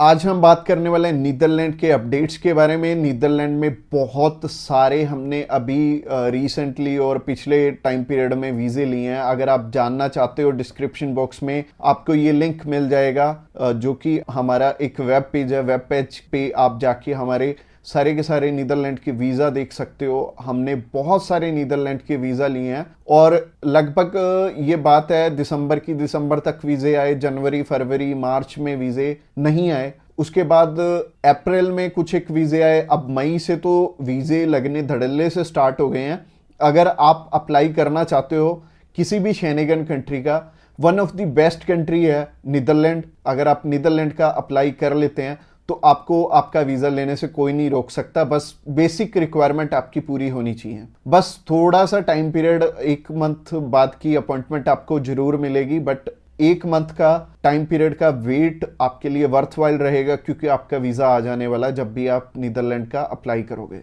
आज हम बात करने वाले हैं नीदरलैंड के अपडेट्स के बारे में। नीदरलैंड में बहुत सारे हमने अभी रिसेंटली और पिछले टाइम पीरियड में वीज़े लिए हैं। अगर आप जानना चाहते हो डिस्क्रिप्शन बॉक्स में आपको ये लिंक मिल जाएगा, जो कि हमारा एक वेब पेज है। वेब पेज पे आप जाके हमारे सारे के सारे नीदरलैंड के वीज़ा देख सकते हो। हमने बहुत सारे नीदरलैंड के वीज़ा लिए हैं और लगभग ये बात है दिसंबर तक वीज़े आए, जनवरी फरवरी मार्च में वीज़े नहीं आए। उसके बाद अप्रैल में कुछ एक वीज़े आए। अब मई से तो वीज़े लगने धड़ल्ले से स्टार्ट हो गए हैं। अगर आप अप्लाई करना चाहते हो किसी भी शेनेगन कंट्री का, one of the best country है नीदरलैंड। अगर आप नीदरलैंड का अप्लाई कर लेते हैं तो आपको आपका वीज़ा लेने से कोई नहीं रोक सकता। बस बेसिक रिक्वायरमेंट आपकी पूरी होनी चाहिए। बस थोड़ा सा टाइम पीरियड, 1 मंथ बाद की अपॉइंटमेंट आपको जरूर मिलेगी, बट 1 मंथ का टाइम पीरियड का वेट आपके लिए वर्थवाइल रहेगा, क्योंकि आपका वीज़ा आ जाने वाला जब भी आप नीदरलैंड का अप्लाई करोगे।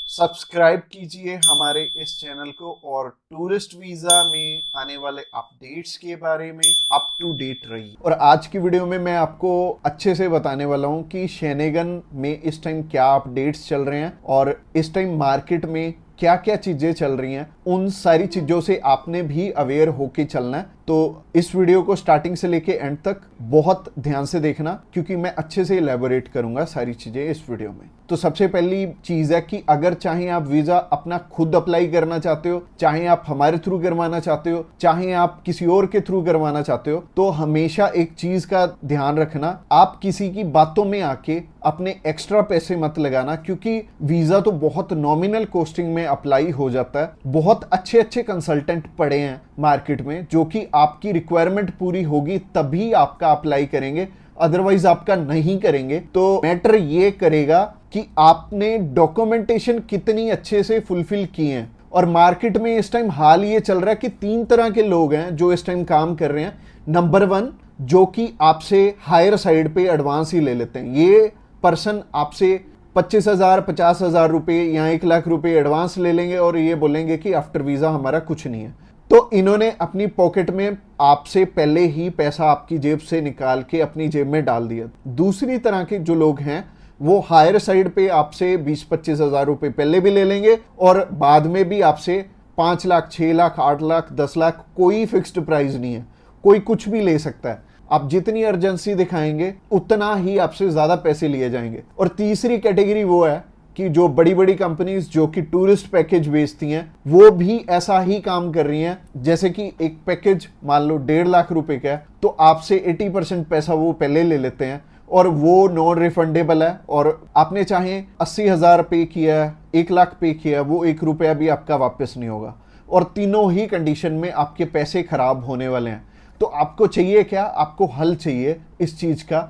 सब्सक्राइब कीजिए हमारे इस चैनल को और टूरिस्ट वीजा में आने वाले अपडेट्स के बारे में अप टू डेट रहिए। और आज की वीडियो में मैं आपको अच्छे से बताने वाला हूं कि शेनेगन में इस टाइम क्या अपडेट्स चल रहे हैं और इस टाइम मार्केट में क्या क्या चीजें चल रही हैं। उन सारी चीजों से आपने भी अवेयर होके चलना है। तो इस वीडियो को स्टार्टिंग से लेके एंड तक बहुत ध्यान से देखना, क्योंकि मैं अच्छे से इलेबोरेट करूंगा सारी चीजें इस वीडियो में। तो सबसे पहली चीज है कि अगर चाहे आप वीजा अपना खुद अप्लाई करना चाहते हो, चाहे आप हमारे थ्रू करवाना चाहते हो, चाहे आप किसी और के थ्रू करवाना चाहते हो, तो हमेशा एक चीज का ध्यान रखना, आप किसी की बातों में आके अपने एक्स्ट्रा पैसे मत लगाना, क्योंकि वीजा तो बहुत नॉमिनल कॉस्टिंग में अप्लाई हो जाता है। बहुत अच्छे अच्छे कंसल्टेंट पड़े हैं मार्केट में, जो कि आपकी रिक्वायरमेंट पूरी होगी तभी आपका अप्लाई करेंगे, अदरवाइज आपका नहीं करेंगे। तो मैटर ये करेगा कि आपने डॉक्यूमेंटेशन कितनी अच्छे से फुलफिल की है। और मार्केट में इस टाइम हाल ये चल रहा है कि 3 तरह के लोग हैं जो इस टाइम काम कर रहे हैं। नंबर 1, जो कि आपसे हायर साइड पे एडवांस ही ले लेते हैं। ये पर्सन आपसे 25,000 50,000 रुपये या 1 लाख रुपये एडवांस ले लेंगे और ये बोलेंगे कि आफ्टर वीज़ा हमारा कुछ नहीं है। तो इन्होंने अपनी पॉकेट में आपसे पहले ही पैसा आपकी जेब से निकाल के अपनी जेब में डाल दिया। दूसरी तरह के जो लोग हैं वो हायर साइड पे आपसे 20-25 हज़ार रुपये पहले भी ले लेंगे और बाद में भी आपसे 5 लाख 6 लाख 8 लाख 10 लाख, कोई फिक्स्ड प्राइस नहीं है, कोई कुछ भी ले सकता है। आप जितनी अर्जेंसी दिखाएंगे उतना ही आपसे ज्यादा पैसे लिए जाएंगे। और तीसरी कैटेगरी वो है कि जो बड़ी बड़ी कंपनीज जो कि टूरिस्ट पैकेज बेचती हैं, वो भी ऐसा ही काम कर रही हैं। जैसे कि एक पैकेज मान लो 1.5 लाख रुपए का है, तो आपसे 80% पैसा वो पहले ले लेते हैं और वो नॉन रिफंडेबल है। और आपने चाहे 80,000 पे किया है, 1 लाख पे किया है, वो 1 रुपया भी आपका वापस नहीं होगा। और तीनों ही कंडीशन में आपके पैसे खराब होने वाले हैं। तो आपको चाहिए क्या? आपको हल चाहिए इस चीज का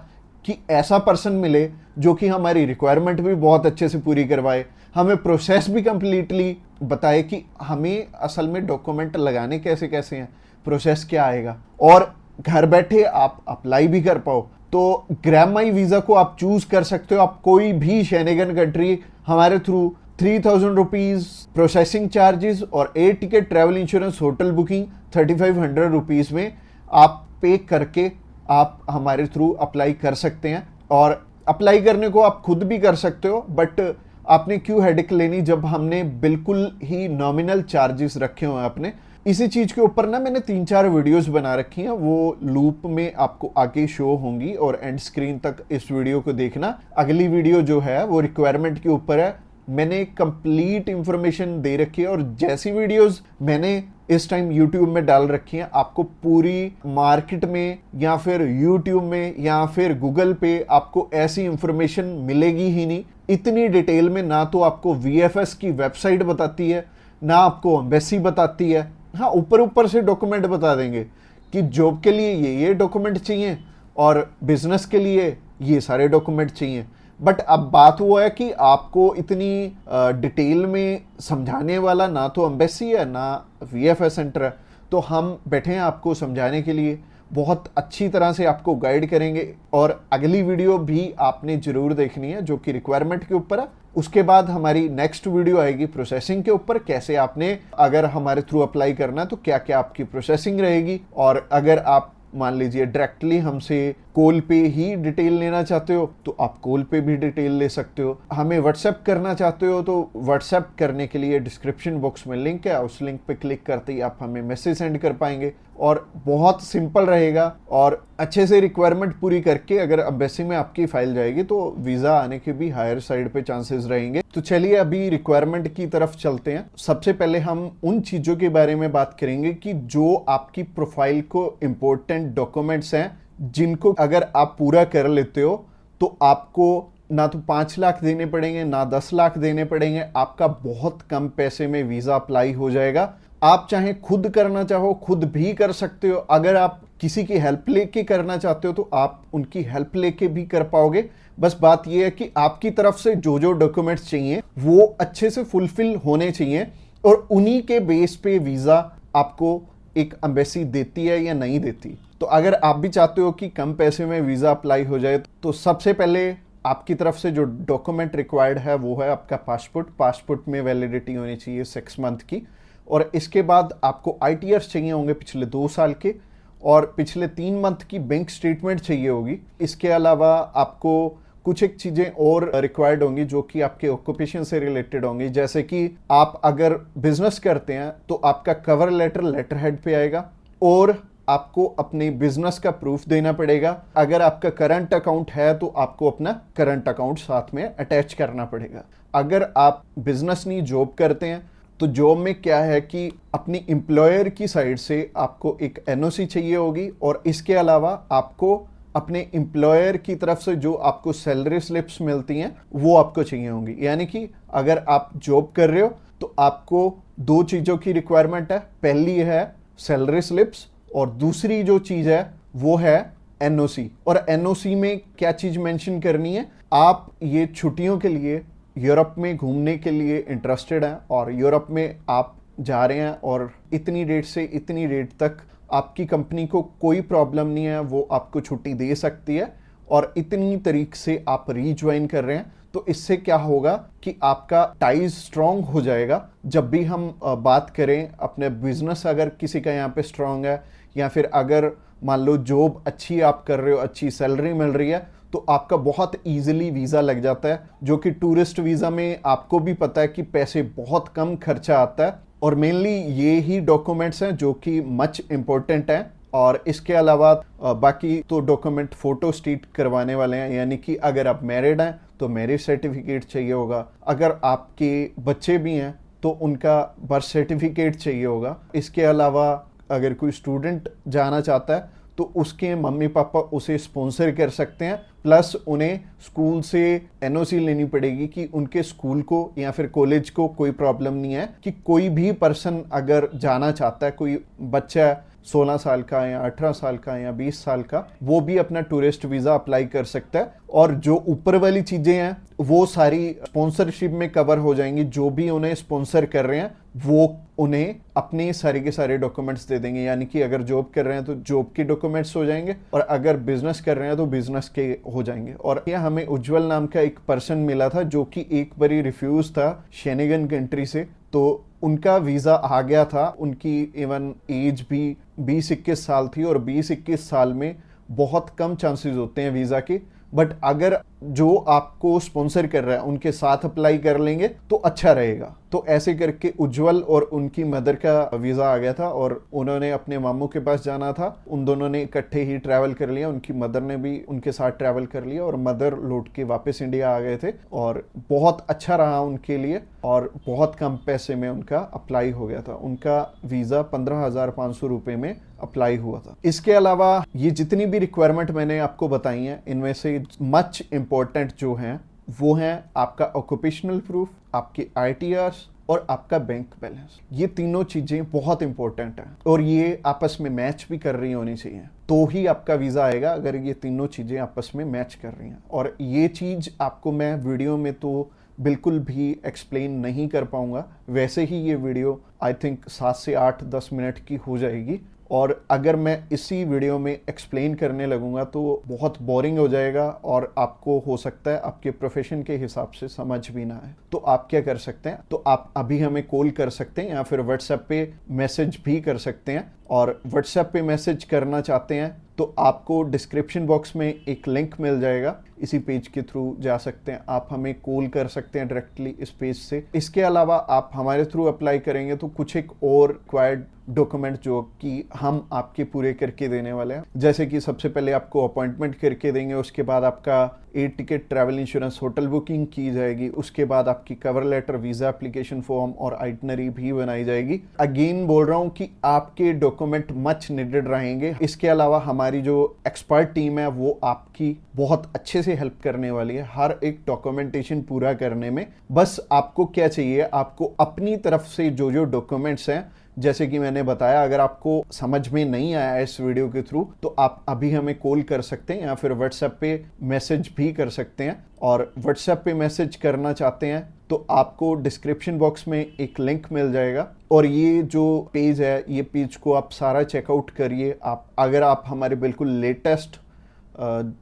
कि ऐसा पर्सन मिले जो कि हमारी रिक्वायरमेंट भी बहुत अच्छे से पूरी करवाए, हमें प्रोसेस भी कंप्लीटली बताए कि हमें असल में डॉक्यूमेंट लगाने कैसे कैसे हैं, प्रोसेस क्या आएगा, और घर बैठे आप अप्लाई भी कर पाओ। तो ग्रैब माई वीजा को आप चूज कर सकते हो। आप कोई भी शेनेगन कंट्री हमारे थ्रू 3,000 रुपीज प्रोसेसिंग चार्जेस और air ticket, travel insurance, hotel booking 3,500 rupees में आप पे करके आप हमारे थ्रू अप्लाई कर सकते हैं। और अप्लाई करने को आप खुद भी कर सकते हो, बट आपने क्यों हेडेक लेनी जब हमने बिल्कुल ही नॉमिनल चार्जेस रखे हुए हैं अपने। इसी चीज के ऊपर ना मैंने 3-4 वीडियोस बना रखी हैं, वो लूप में आपको आगे शो होंगी और एंड स्क्रीन तक इस वीडियो को देखना। अगली वीडियो जो है वो रिक्वायरमेंट के ऊपर है, मैंने कंप्लीट इंफॉर्मेशन दे रखी है। और जैसी वीडियोस मैंने इस टाइम YouTube में डाल रखी हैं, आपको पूरी मार्केट में या फिर YouTube में या फिर गूगल पे आपको ऐसी इंफॉर्मेशन मिलेगी ही नहीं इतनी डिटेल में। ना तो आपको VFS की वेबसाइट बताती है, ना आपको एम्बेसी बताती है। हाँ, ऊपर ऊपर से डॉक्यूमेंट बता देंगे कि जॉब के लिए ये डॉक्यूमेंट चाहिए और बिजनेस के लिए ये सारे डॉक्यूमेंट चाहिए। बट अब बात वो है कि आपको इतनी डिटेल में समझाने वाला ना तो एम्बेसी है ना VFS सेंटर है। तो हम बैठे हैं आपको समझाने के लिए, बहुत अच्छी तरह से आपको गाइड करेंगे। और अगली वीडियो भी आपने जरूर देखनी है जो कि रिक्वायरमेंट के ऊपर है। उसके बाद हमारी नेक्स्ट वीडियो आएगी प्रोसेसिंग के ऊपर, कैसे आपने अगर हमारे थ्रू अप्लाई करना है तो क्या क्या आपकी प्रोसेसिंग रहेगी। और अगर आप मान लीजिए डायरेक्टली हमसे कॉल पे ही डिटेल लेना चाहते हो तो आप कॉल पे भी डिटेल ले सकते हो। हमें व्हाट्सएप करना चाहते हो तो व्हाट्सएप करने के लिए डिस्क्रिप्शन बॉक्स में लिंक है, उस लिंक पे क्लिक करते ही आप हमें मैसेज सेंड कर पाएंगे और बहुत सिंपल रहेगा। और अच्छे से रिक्वायरमेंट पूरी करके अगर एम्बेसी में आपकी फाइल जाएगी तो वीज़ा आने के भी हायर साइड पे चांसेस रहेंगे। तो चलिए अभी रिक्वायरमेंट की तरफ चलते हैं। सबसे पहले हम उन चीज़ों के बारे में बात करेंगे कि जो आपकी प्रोफाइल को इम्पोर्टेंट डॉक्यूमेंट्स हैं, जिनको अगर आप पूरा कर लेते हो तो आपको ना तो 5 लाख देने पड़ेंगे ना 10 लाख देने पड़ेंगे, आपका बहुत कम पैसे में वीज़ा अप्लाई हो जाएगा। आप चाहे खुद करना चाहो खुद भी कर सकते हो, अगर आप किसी की हेल्प लेके करना चाहते हो तो आप उनकी हेल्प लेके भी कर पाओगे। बस बात यह है कि आपकी तरफ से जो जो डॉक्यूमेंट्स चाहिए वो अच्छे से फुलफिल होने चाहिए और उन्हीं के बेस पे वीज़ा आपको एक एम्बेसी देती है या नहीं देती। तो अगर आप भी चाहते हो कि कम पैसे में वीज़ा अप्लाई हो जाए तो सबसे पहले आपकी तरफ से जो डॉक्यूमेंट रिक्वायर्ड है वो है आपका पासपोर्ट। पासपोर्ट में वैलिडिटी होनी चाहिए 6 मंथ की। और इसके बाद आपको ITRs चाहिए होंगे पिछले 2 साल के और पिछले 3 मंथ की बैंक स्टेटमेंट चाहिए होगी। इसके अलावा आपको कुछ एक चीज़ें और रिक्वायर्ड होंगी जो कि आपके ऑक्यूपेशन से रिलेटेड होंगी, जैसे कि आप अगर बिजनेस करते हैं तो आपका कवर लेटर हेड पे आएगा और आपको अपने बिजनेस का प्रूफ देना पड़ेगा। अगर आपका करंट अकाउंट है तो आपको अपना करंट अकाउंट साथ में अटैच करना पड़ेगा। अगर आप बिजनेस नहीं जॉब करते हैं तो जॉब में क्या है कि अपनी एम्प्लॉयर की साइड से आपको एक NOC चाहिए होगी और इसके अलावा आपको अपने एम्प्लॉयर की तरफ से जो आपको सैलरी स्लिप्स मिलती हैं वो आपको चाहिए होंगी। यानी कि अगर आप जॉब कर रहे हो तो आपको 2 चीज़ों की रिक्वायरमेंट है। पहली है सैलरी स्लिप्स और दूसरी जो चीज़ है वो है NOC। और NOC में क्या चीज़ मेंशन करनी है, आप ये छुट्टियों के लिए यूरोप में घूमने के लिए इंटरेस्टेड हैं और यूरोप में आप जा रहे हैं और इतनी डेट से इतनी डेट तक आपकी कंपनी को कोई प्रॉब्लम नहीं है, वो आपको छुट्टी दे सकती है और इतनी तारीख से आप रीज्वाइन कर रहे हैं। तो इससे क्या होगा कि आपका टाइज स्ट्रांग हो जाएगा। जब भी हम बात करें अपने बिजनेस, अगर किसी का यहाँ पे स्ट्रांग है या फिर अगर मान लो जॉब अच्छी आप कर रहे हो, अच्छी सैलरी मिल रही है, तो आपका बहुत इजीली वीज़ा लग जाता है, जो कि टूरिस्ट वीज़ा में आपको भी पता है कि पैसे बहुत कम खर्चा आता है। और मेनली ये ही डॉक्यूमेंट्स हैं जो कि मच इम्पोर्टेंट हैं। और इसके अलावा बाकी तो डॉक्यूमेंट फोटो स्टेट करवाने वाले हैं, यानी कि अगर आप मैरिड हैं तो मैरिज सर्टिफिकेट चाहिए होगा, अगर आपके बच्चे भी हैं तो उनका बर्थ सर्टिफिकेट चाहिए होगा। इसके अलावा अगर कोई स्टूडेंट जाना चाहता है तो उसके मम्मी पापा उसे स्पॉन्सर कर सकते हैं, प्लस उन्हें स्कूल से NOC लेनी पड़ेगी कि उनके स्कूल को या फिर कॉलेज को कोई प्रॉब्लम नहीं है कि कोई भी पर्सन अगर जाना चाहता है, कोई बच्चा 16 साल का या 18 साल का या 20 साल का, वो भी अपना टूरिस्ट वीज़ा अप्लाई कर सकता है। और जो ऊपर वाली चीज़ें हैं वो सारी स्पॉन्सरशिप में कवर हो जाएंगी। जो भी उन्हें स्पॉन्सर कर रहे हैं वो उन्हें अपने सारे के सारे डॉक्यूमेंट्स दे देंगे, यानी कि अगर जॉब कर रहे हैं तो जॉब के डॉक्यूमेंट्स हो जाएंगे और अगर बिजनेस कर रहे हैं तो बिजनेस के हो जाएंगे। और यह हमें उज्जवल नाम का एक पर्सन मिला था जो कि एक बारी रिफ्यूज था शेनेगन कंट्री से, तो उनका वीज़ा आ गया था। उनकी इवन एज भी 20-21 साल थी और 20-21 साल में बहुत कम चांसेस होते हैं वीज़ा के। बट अगर जो आपको स्पॉन्सर कर रहा है उनके साथ अप्लाई कर लेंगे तो अच्छा रहेगा। तो ऐसे करके उज्जवल और उनकी मदर का वीज़ा आ गया था और उन्होंने अपने मामू के पास जाना था। उन दोनों ने इकट्ठे ही ट्रैवल कर लिया, उनकी मदर ने भी उनके साथ ट्रैवल कर लिया और मदर लौट के वापस इंडिया आ गए थे और बहुत अच्छा रहा उनके लिए और बहुत कम पैसे में उनका अप्लाई हो गया था। उनका वीज़ा 15,500 रुपये में अप्लाई हुआ था। इसके अलावा ये जितनी भी रिक्वायरमेंट मैंने आपको बताई हैं, इनमें से मच इम्पोर्टेंट जो हैं वो हैं आपका ऑक्यूपेशनल प्रूफ, आपकी ITRs और आपका बैंक बैलेंस। ये तीनों चीज़ें बहुत इंपॉर्टेंट हैं और ये आपस में मैच भी कर रही होनी चाहिए, तो ही आपका वीज़ा आएगा अगर ये तीनों चीज़ें आपस में मैच कर रही हैं। और ये चीज़ आपको मैं वीडियो में तो बिल्कुल भी एक्सप्लेन नहीं कर पाऊंगा, वैसे ही ये वीडियो आई थिंक 7 से 8-10 मिनट की हो जाएगी और अगर मैं इसी वीडियो में एक्सप्लेन करने लगूंगा तो बहुत बोरिंग हो जाएगा और आपको हो सकता है आपके प्रोफेशन के हिसाब से समझ भी ना आए। तो आप क्या कर सकते हैं, तो आप अभी हमें कॉल कर सकते हैं या फिर व्हाट्सएप पे मैसेज भी कर सकते हैं। और व्हाट्सएप पे मैसेज करना चाहते हैं तो आपको डिस्क्रिप्शन बॉक्स में एक लिंक मिल जाएगा, इसी पेज के थ्रू जा सकते हैं। आप हमें कॉल कर सकते हैं डायरेक्टली इस पेज से। इसके अलावा आप हमारे थ्रू अप्लाई करेंगे तो कुछ एक और रिक्वायर्ड डॉक्यूमेंट जो कि हम आपके पूरे करके देने वाले हैं, जैसे कि सबसे पहले आपको अपॉइंटमेंट करके देंगे, उसके बाद आपका air ticket, travel insurance, hotel booking की जाएगी, उसके बाद आपकी cover letter, visa application form और आइटनरी भी बनाई जाएगी। अगेन बोल रहा हूं कि आपके डॉक्यूमेंट मच नीडेड रहेंगे। इसके अलावा हमारी जो एक्सपर्ट टीम है वो आपकी बहुत अच्छे से हेल्प करने वाली है हर एक डॉक्यूमेंटेशन पूरा करने में। बस आपको क्या चाहिए, आपको अपनी तरफ से जो जो डॉक्यूमेंट्स हैं, जैसे कि मैंने बताया, अगर आपको समझ में नहीं आया इस वीडियो के थ्रू तो आप अभी हमें कॉल कर सकते हैं या फिर व्हाट्सएप पे मैसेज भी कर सकते हैं। और व्हाट्सएप पे मैसेज करना चाहते हैं तो आपको डिस्क्रिप्शन बॉक्स में एक लिंक मिल जाएगा और ये जो पेज है, ये पेज को आप सारा चेकआउट करिए। आप अगर आप हमारे बिल्कुल लेटेस्ट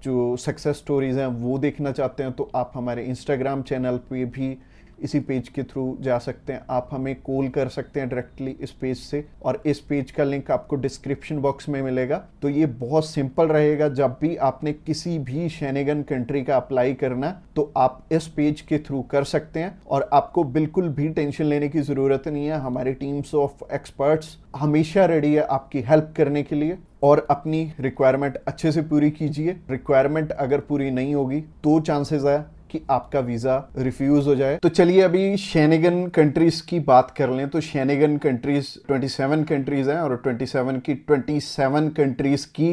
जो सक्सेस स्टोरीज हैं वो देखना चाहते हैं तो आप हमारे इंस्टाग्राम चैनल पे भी इसी पेज के थ्रू जा सकते हैं। आप हमें कॉल कर सकते हैं डायरेक्टली इस पेज से और इस पेज का लिंक आपको डिस्क्रिप्शन बॉक्स में मिलेगा। तो ये बहुत सिंपल रहेगा। जब भी आपने किसी भी शेनेगन कंट्री का अप्लाई करना है तो आप इस पेज के थ्रू कर सकते हैं और आपको बिल्कुल भी टेंशन लेने की ज़रूरत नहीं है। हमारी टीम्स ऑफ एक्सपर्ट्स हमेशा रेडी है आपकी हेल्प करने के लिए। और अपनी रिक्वायरमेंट अच्छे से पूरी कीजिए। रिक्वायरमेंट अगर पूरी नहीं होगी तो चांसेस है कि आपका वीजा रिफ्यूज हो जाए। तो चलिए अभी शेनेगन कंट्रीज की बात कर लें। तो शेनेगन कंट्रीज 27 कंट्रीज हैं और 27 कंट्रीज की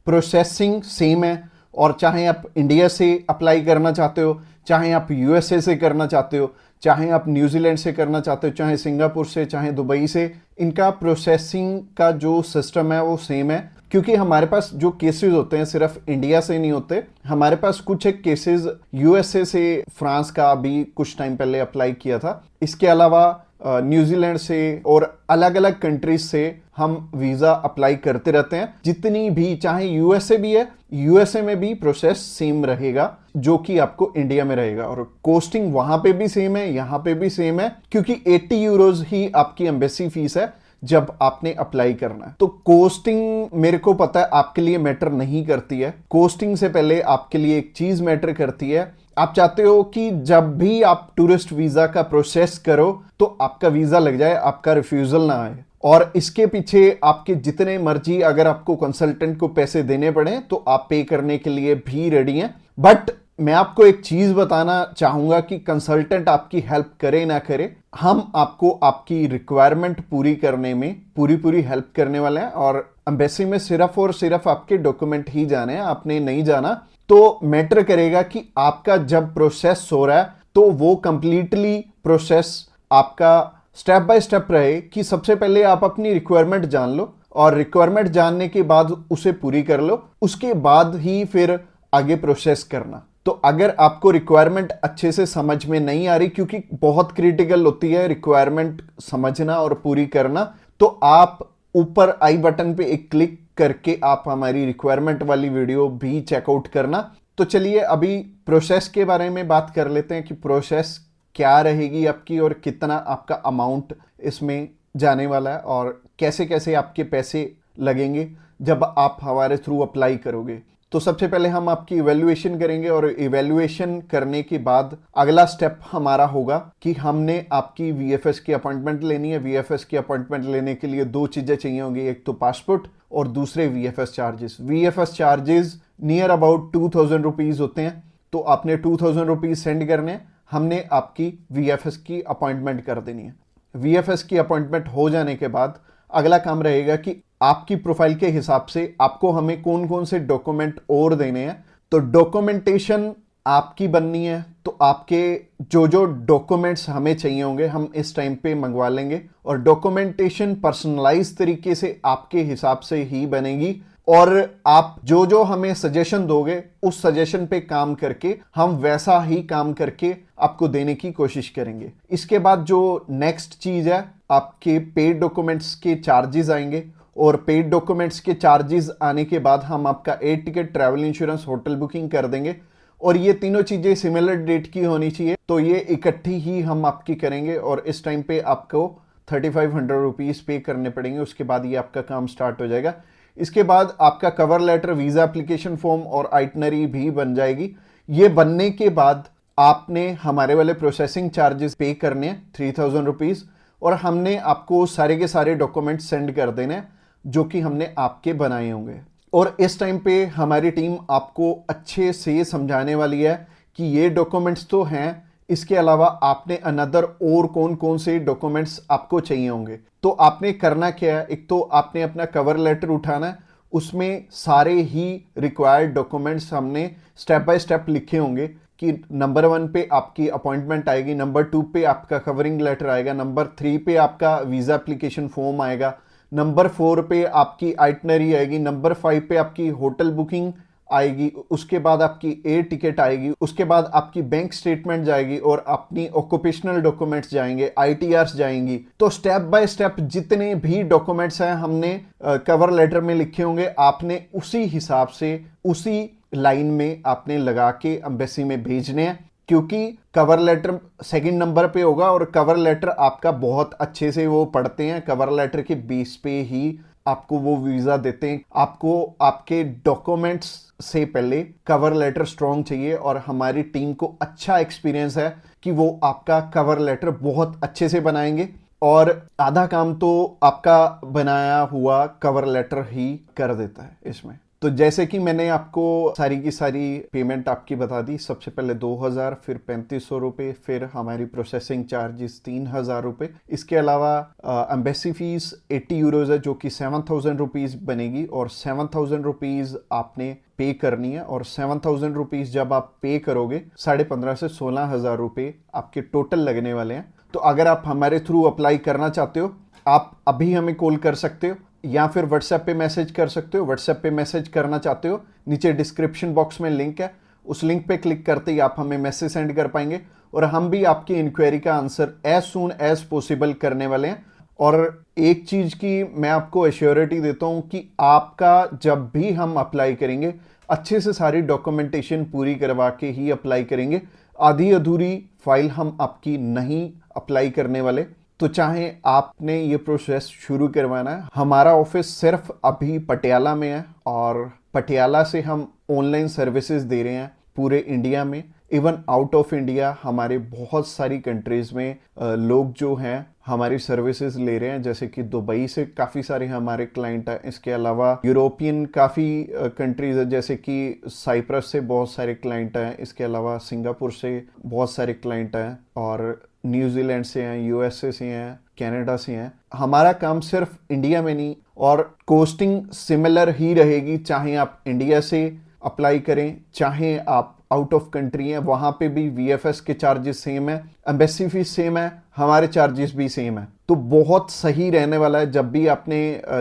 प्रोसेसिंग सेम है। और चाहे आप इंडिया से अप्लाई करना चाहते हो, चाहे आप यूएसए से करना चाहते हो, चाहे आप न्यूजीलैंड से करना चाहते हो, चाहे सिंगापुर से, चाहे दुबई से, इनका प्रोसेसिंग का जो सिस्टम है वो सेम है। क्योंकि हमारे पास जो केसेस होते हैं सिर्फ इंडिया से नहीं होते, हमारे पास कुछ एक केसेस यूएसए से, फ्रांस का अभी कुछ टाइम पहले अप्लाई किया था। इसके अलावा न्यूजीलैंड से और अलग अलग कंट्रीज से हम वीजा अप्लाई करते रहते हैं। जितनी भी, चाहे यूएसए भी है, यूएसए में भी प्रोसेस सेम रहेगा जो कि आपको इंडिया में रहेगा और कॉस्टिंग वहां पे भी सेम है, यहां पे भी सेम है, क्योंकि 80 यूरोज ही आपकी एम्बेसी फीस है जब आपने अप्लाई करना है। तो कोस्टिंग मेरे को पता है आपके लिए मैटर नहीं करती है। कोस्टिंग से पहले आपके लिए एक चीज मैटर करती है। आप चाहते हो कि जब भी आप टूरिस्ट वीजा का प्रोसेस करो तो आपका वीजा लग जाए, आपका रिफ्यूजल ना आए। और इसके पीछे आपके जितने मर्जी, अगर आपको कंसल्टेंट को पैसे देने पड़े तो आप पे करने के लिए भी रेडी हैं। बट मैं आपको एक चीज बताना चाहूंगा कि कंसल्टेंट आपकी हेल्प करे ना करे, हम आपको आपकी रिक्वायरमेंट पूरी करने में पूरी हेल्प करने वाले हैं। और एम्बेसी में सिर्फ और सिर्फ आपके डॉक्यूमेंट ही जाने हैं, आपने नहीं जाना। तो मैटर करेगा कि आपका जब प्रोसेस हो रहा है तो वो कंप्लीटली प्रोसेस आपका स्टेप बाय स्टेप रहे कि सबसे पहले आप अपनी रिक्वायरमेंट जान लो और रिक्वायरमेंट जानने के बाद उसे पूरी कर लो, उसके बाद ही फिर आगे प्रोसेस करना। तो अगर आपको रिक्वायरमेंट अच्छे से समझ में नहीं आ रही, क्योंकि बहुत क्रिटिकल होती है रिक्वायरमेंट समझना और पूरी करना, तो आप ऊपर आई बटन पे एक क्लिक करके आप हमारी रिक्वायरमेंट वाली वीडियो भी चेकआउट करना। तो चलिए अभी प्रोसेस के बारे में बात कर लेते हैं कि प्रोसेस क्या रहेगी आपकी और कितना आपका अमाउंट इसमें जाने वाला है और कैसे कैसे आपके पैसे लगेंगे जब आप हमारे थ्रू अप्लाई करोगे। तो सबसे पहले हम आपकी इवैल्यूएशन करेंगे और इवैल्यूएशन करने के बाद अगला स्टेप हमारा होगा कि हमने आपकी वीएफएस की अपॉइंटमेंट लेनी है। वीएफएस की अपॉइंटमेंट लेने के लिए दो चीजें चाहिए होंगी, एक तो पासपोर्ट और दूसरे VFS charges. VFS charges near about 2000 rupees होते हैं। तो आपने 2000 रुपीज सेंड करने, हमने आपकी वीएफएस की अपॉइंटमेंट कर देनी है। वीएफएस की अपॉइंटमेंट हो जाने के बाद अगला काम रहेगा कि आपकी प्रोफाइल के हिसाब से आपको हमें कौन कौन से डॉक्यूमेंट और देने हैं। तो डॉक्यूमेंटेशन आपकी बननी है, तो आपके जो जो डॉक्यूमेंट्स हमें चाहिए होंगे हम इस टाइम पे मंगवा लेंगे और डॉक्यूमेंटेशन पर्सनलाइज तरीके से आपके हिसाब से ही बनेगी। और आप जो जो हमें सजेशन दोगे उस सजेशन पे काम करके हम वैसा ही काम करके आपको देने की कोशिश करेंगे। इसके बाद जो नेक्स्ट चीज है, आपके पेड डॉक्यूमेंट्स के चार्जेस आएंगे, और पेड डॉक्यूमेंट्स के चार्जेस आने के बाद हम आपका air ticket, travel insurance, hotel booking कर देंगे। और ये तीनों चीज़ें सिमिलर डेट की होनी चाहिए, तो ये इकट्ठी ही हम आपकी करेंगे और इस टाइम पे आपको 3500 रुपीज़ पे करने पड़ेंगे। उसके बाद ये आपका काम स्टार्ट हो जाएगा। इसके बाद आपका cover letter, visa application form और आइटनरी भी बन जाएगी। ये बनने के बाद आपने हमारे वाले प्रोसेसिंग चार्जेस पे करने हैं 3000 रुपीज़, और हमने आपको सारे के सारे डॉक्यूमेंट सेंड कर देने हैं जो कि हमने आपके बनाए होंगे। और इस टाइम पे हमारी टीम आपको अच्छे से समझाने वाली है कि ये डॉक्यूमेंट्स तो हैं, इसके अलावा आपने अनदर और कौन कौन से डॉक्यूमेंट्स आपको चाहिए होंगे। तो आपने करना क्या है, एक तो आपने अपना कवर लेटर उठाना है, उसमें सारे ही रिक्वायर्ड डॉक्यूमेंट्स हमने स्टेप बाय स्टेप लिखे होंगे कि नंबर 1 पे आपकी अपॉइंटमेंट आएगी, नंबर 2 पे आपका कवरिंग लेटर आएगा, नंबर 3 पे आपका वीज़ा एप्लीकेशन फॉर्म आएगा, नंबर 4 पे आपकी आइटनरी आएगी, नंबर 5 पे आपकी होटल बुकिंग आएगी, उसके बाद आपकी एयर टिकट आएगी, उसके बाद आपकी बैंक स्टेटमेंट जाएगी और अपनी ऑक्यूपेशनल डॉक्यूमेंट्स जाएंगे, आईटीआरस जाएंगी। तो स्टेप बाय स्टेप जितने भी डॉक्यूमेंट्स हैं हमने कवर लेटर में लिखे होंगे, आपने उसी हिसाब से उसी लाइन में आपने लगा के एम्बेसी में भेजने हैं, क्योंकि कवर लेटर सेकंड नंबर पे होगा और कवर लेटर आपका बहुत अच्छे से वो पढ़ते हैं। कवर लेटर के बेस पे ही आपको वो वीज़ा देते हैं। आपको आपके डॉक्यूमेंट्स से पहले कवर लेटर स्ट्रॉन्ग चाहिए और हमारी टीम को अच्छा एक्सपीरियंस है कि वो आपका कवर लेटर बहुत अच्छे से बनाएंगे और आधा काम तो आपका बनाया हुआ कवर लेटर ही कर देता है इसमें। तो जैसे कि मैंने आपको सारी की सारी पेमेंट आपकी बता दी, सबसे पहले 2000, फिर 3500 रुपये, फिर हमारी प्रोसेसिंग चार्जेस 3000 रुपये। इसके अलावा एम्बेसी फीस 80 यूरोज है जो कि 7000 रुपीज़ बनेगी और 7000 रुपीज़ आपने पे करनी है। और 7000 रुपीज़ जब आप पे करोगे 15,500 से 16,000 रुपये आपके टोटल लगने वाले हैं। तो अगर आप हमारे थ्रू अप्लाई करना चाहते हो, आप अभी हमें कॉल कर सकते हो या फिर व्हाट्सएप पे मैसेज कर सकते हो। व्हाट्सएप पे मैसेज करना चाहते हो, नीचे डिस्क्रिप्शन बॉक्स में लिंक है, उस लिंक पे क्लिक करते ही आप हमें मैसेज सेंड कर पाएंगे और हम भी आपकी इंक्वायरी का answer as soon as possible करने वाले हैं। और एक चीज़ की मैं आपको एश्योरिटी देता हूं कि आपका जब भी हम अप्लाई करेंगे अच्छे से सारी डॉक्यूमेंटेशन पूरी करवा के ही अप्लाई करेंगे। आधी अधूरी फाइल हम आपकी नहीं अप्लाई करने वाले। तो चाहे आपने ये प्रोसेस शुरू करवाना है, हमारा ऑफिस सिर्फ अभी पटियाला में है और पटियाला से हम ऑनलाइन सर्विसेज दे रहे हैं पूरे इंडिया में, इवन आउट ऑफ इंडिया हमारे बहुत सारी कंट्रीज में लोग जो हैं हमारी सर्विसेज ले रहे हैं। जैसे कि दुबई से काफ़ी सारे हमारे क्लाइंट हैं, इसके अलावा यूरोपियन काफ़ी कंट्रीज है, जैसे कि साइप्रस से बहुत सारे क्लाइंट हैं, इसके अलावा सिंगापुर से बहुत सारे क्लाइंट हैं और न्यूजीलैंड से हैं, यूएसए से हैं, कनाडा से हैं। हमारा काम सिर्फ इंडिया में नहीं, और कोस्टिंग सिमिलर ही रहेगी, चाहे आप इंडिया से अप्लाई करें चाहे आप आउट ऑफ कंट्री हैं, वहां पे भी वीएफएस के चार्जेस सेम है, एम्बेसी फीस सेम है, हमारे चार्जेस भी सेम है। तो बहुत सही रहने वाला है। जब भी आपने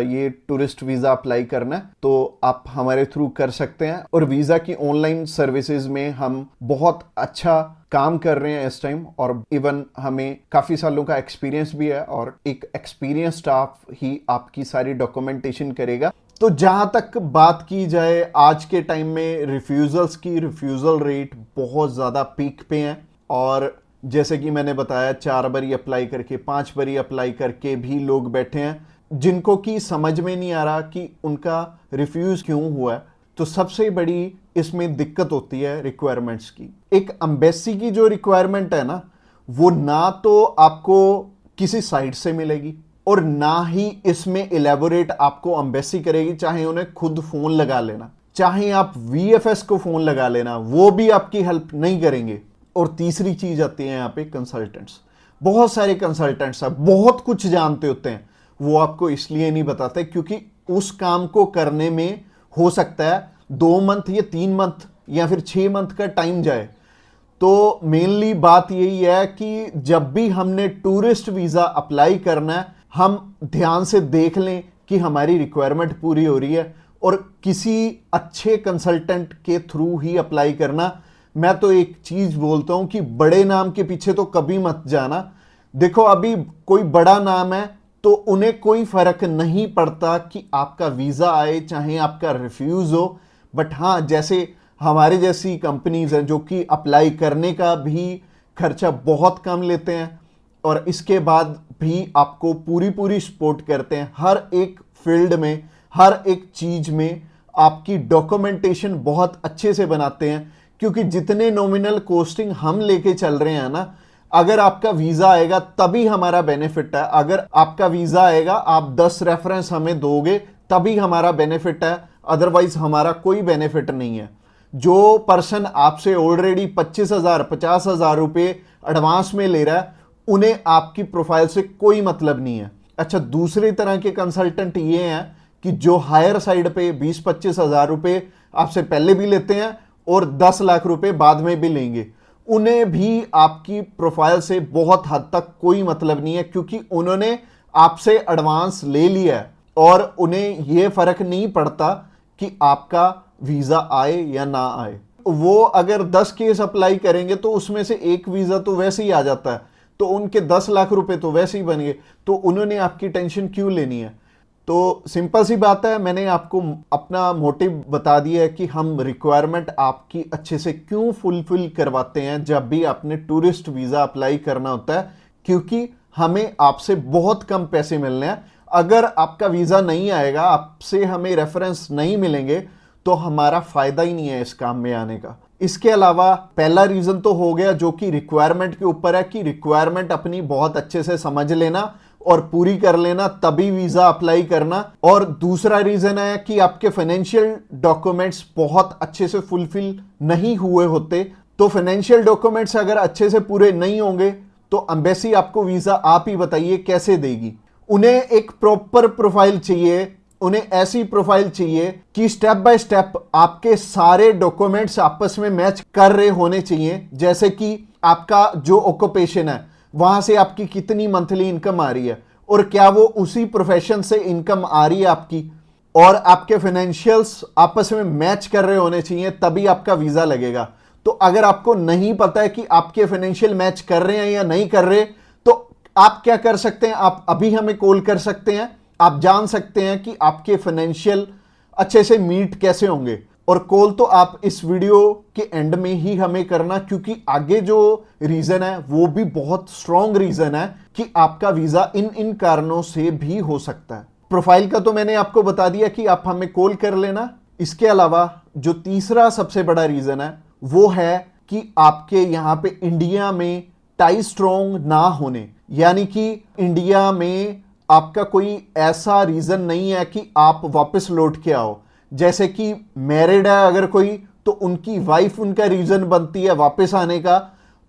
ये टूरिस्ट वीज़ा अप्लाई करना है तो आप हमारे थ्रू कर सकते हैं। और वीज़ा की ऑनलाइन सर्विसेज में हम बहुत अच्छा काम कर रहे हैं इस टाइम, और इवन हमें काफ़ी सालों का एक्सपीरियंस भी है और एक एक्सपीरियंस स्टाफ ही आपकी सारी डॉक्यूमेंटेशन करेगा। तो जहां तक बात की जाए आज के टाइम में रिफ्यूजल्स की, रिफ्यूजल रेट बहुत ज़्यादा पीक पे हैं। और जैसे कि मैंने बताया 4 बारी अप्लाई करके 5 बारी अप्लाई करके भी लोग बैठे हैं जिनको कि समझ में नहीं आ रहा कि उनका रिफ्यूज क्यों हुआ है। तो सबसे बड़ी इसमें दिक्कत होती है रिक्वायरमेंट्स की। एक एम्बेसी की जो रिक्वायरमेंट है ना, वो ना तो आपको किसी साइट से मिलेगी और ना ही इसमें इलेबोरेट आपको एम्बेसी करेगी। चाहे उन्हें खुद फोन लगा लेना, चाहे आप वीएफएस को फोन लगा लेना, वो भी आपकी हेल्प नहीं करेंगे। और तीसरी चीज आती है यहाँ पे कंसल्टेंट्स। बहुत सारे कंसल्टेंट्स हैं, बहुत कुछ जानते होते हैं, वो आपको इसलिए नहीं बताते क्योंकि उस काम को करने में हो सकता है 2 मंथ या 3 मंथ या फिर 6 मंथ का टाइम जाए। तो मेनली बात यही है कि जब भी हमने टूरिस्ट वीज़ा अप्लाई करना है, हम ध्यान से देख लें कि हमारी रिक्वायरमेंट पूरी हो रही है और किसी अच्छे कंसल्टेंट के थ्रू ही अप्लाई करना। मैं तो एक चीज़ बोलता हूं कि बड़े नाम के पीछे तो कभी मत जाना। देखो अभी कोई बड़ा नाम है तो उन्हें कोई फर्क नहीं पड़ता कि आपका वीजा आए चाहे आपका रिफ्यूज हो। बट हाँ, जैसे हमारे जैसी कंपनीज हैं जो कि अप्लाई करने का भी खर्चा बहुत कम लेते हैं और इसके बाद भी आपको पूरी पूरी सपोर्ट करते हैं हर एक फील्ड में, हर एक चीज में आपकी डॉक्यूमेंटेशन बहुत अच्छे से बनाते हैं। क्योंकि जितने नॉमिनल कॉस्टिंग हम लेके चल रहे हैं ना, अगर आपका वीजा आएगा तभी हमारा बेनिफिट है। अगर आपका वीजा आएगा, आप 10 रेफरेंस हमें दोगे तभी हमारा बेनिफिट है, अदरवाइज हमारा कोई बेनिफिट नहीं है। जो पर्सन आपसे ऑलरेडी 25,000 50,000 रुपए एडवांस में ले रहा है, उन्हें आपकी प्रोफाइल से कोई मतलब नहीं है। अच्छा, दूसरी तरह के कंसल्टेंट ये हैं कि जो हायर साइड पे 20-25 हजार रुपए आपसे पहले भी लेते हैं और 10 लाख रुपए बाद में भी लेंगे। उन्हें भी आपकी प्रोफाइल से बहुत हद तक कोई मतलब नहीं है, क्योंकि उन्होंने आपसे एडवांस ले लिया है और उन्हें यह फर्क नहीं पड़ता कि आपका वीजा आए या ना आए। वो अगर 10 केस अप्लाई करेंगे तो उसमें से एक वीजा तो वैसे ही आ जाता है, तो उनके 10 लाख रुपए तो वैसे ही बन गए। तो उन्होंने आपकी टेंशन क्यों लेनी है? तो सिंपल सी बात है, मैंने आपको अपना मोटिव बता दिया है कि हम रिक्वायरमेंट आपकी अच्छे से क्यों फुलफिल करवाते हैं जब भी आपने टूरिस्ट वीजा अप्लाई करना होता है। क्योंकि हमें आपसे बहुत कम पैसे मिलने हैं। अगर आपका वीजा नहीं आएगा, आपसे हमें रेफरेंस नहीं मिलेंगे, तो हमारा फायदा ही नहीं है इस काम में आने का। इसके अलावा पहला रीजन तो हो गया जो कि रिक्वायरमेंट के ऊपर है, कि रिक्वायरमेंट अपनी बहुत अच्छे से समझ लेना और पूरी कर लेना, तभी वीजा अप्लाई करना। और दूसरा रीजन है कि आपके फाइनेंशियल डॉक्यूमेंट्स बहुत अच्छे से फुलफिल नहीं हुए होते। तो फाइनेंशियल डॉक्यूमेंट्स अगर अच्छे से पूरे नहीं होंगे तो एम्बेसी आपको वीजा, आप ही बताइए, कैसे देगी? उन्हें एक प्रॉपर प्रोफाइल चाहिए, उन्हें ऐसी प्रोफाइल चाहिए कि स्टेप बाय स्टेप आपके सारे डॉक्यूमेंट्स आपस में मैच कर रहे होने चाहिए। जैसे कि आपका जो ऑक्यूपेशन है, वहां से आपकी कितनी मंथली इनकम आ रही है और क्या वो उसी प्रोफेशन से इनकम आ रही है आपकी, और आपके फाइनेंशियल्स आपस में मैच कर रहे होने चाहिए, तभी आपका वीजा लगेगा। तो अगर आपको नहीं पता है कि आपके फाइनेंशियल मैच कर रहे हैं या नहीं कर रहे, तो आप क्या कर सकते हैं? आप अभी हमें कॉल कर सकते हैं, आप जान सकते हैं कि आपके फाइनेंशियल अच्छे से मीट कैसे होंगे। और कॉल तो आप इस वीडियो के एंड में ही हमें करना, क्योंकि आगे जो रीजन है वो भी बहुत स्ट्रॉन्ग रीजन है कि आपका वीजा इन इन कारणों से भी हो सकता है। प्रोफाइल का तो मैंने आपको बता दिया कि आप हमें कॉल कर लेना। इसके अलावा जो तीसरा सबसे बड़ा रीजन है वो है कि आपके यहाँ पे इंडिया में टाई स्ट्रॉन्ग ना होने, यानी कि इंडिया में आपका कोई ऐसा रीजन नहीं है कि आप वापस लौट के आओ। जैसे कि मैरिड है अगर कोई, तो उनकी वाइफ उनका रीजन बनती है वापस आने का,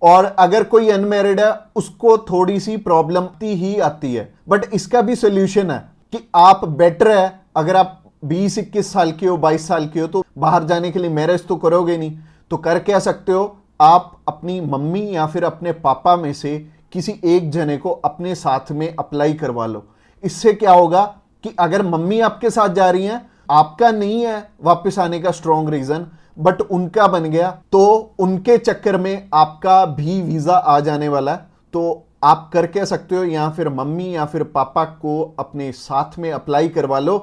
और अगर कोई अनमैरिड है उसको थोड़ी सी प्रॉब्लम ही आती है। बट इसका भी सोल्यूशन है कि आप बेटर है, अगर आप 20-21 साल के हो, 22 साल के हो, तो बाहर जाने के लिए मैरिज तो करोगे नहीं, तो कर क्या सकते हो? आप अपनी मम्मी या फिर अपने पापा में से किसी एक जने को अपने साथ में अप्लाई करवा लो। इससे क्या होगा कि अगर मम्मी आपके साथ जा रही हैं, आपका नहीं है वापस आने का स्ट्रॉन्ग रीजन, बट उनका बन गया, तो उनके चक्कर में आपका भी वीजा आ जाने वाला है। तो आप कर क्या सकते हो, या फिर मम्मी या फिर पापा को अपने साथ में अप्लाई करवा लो,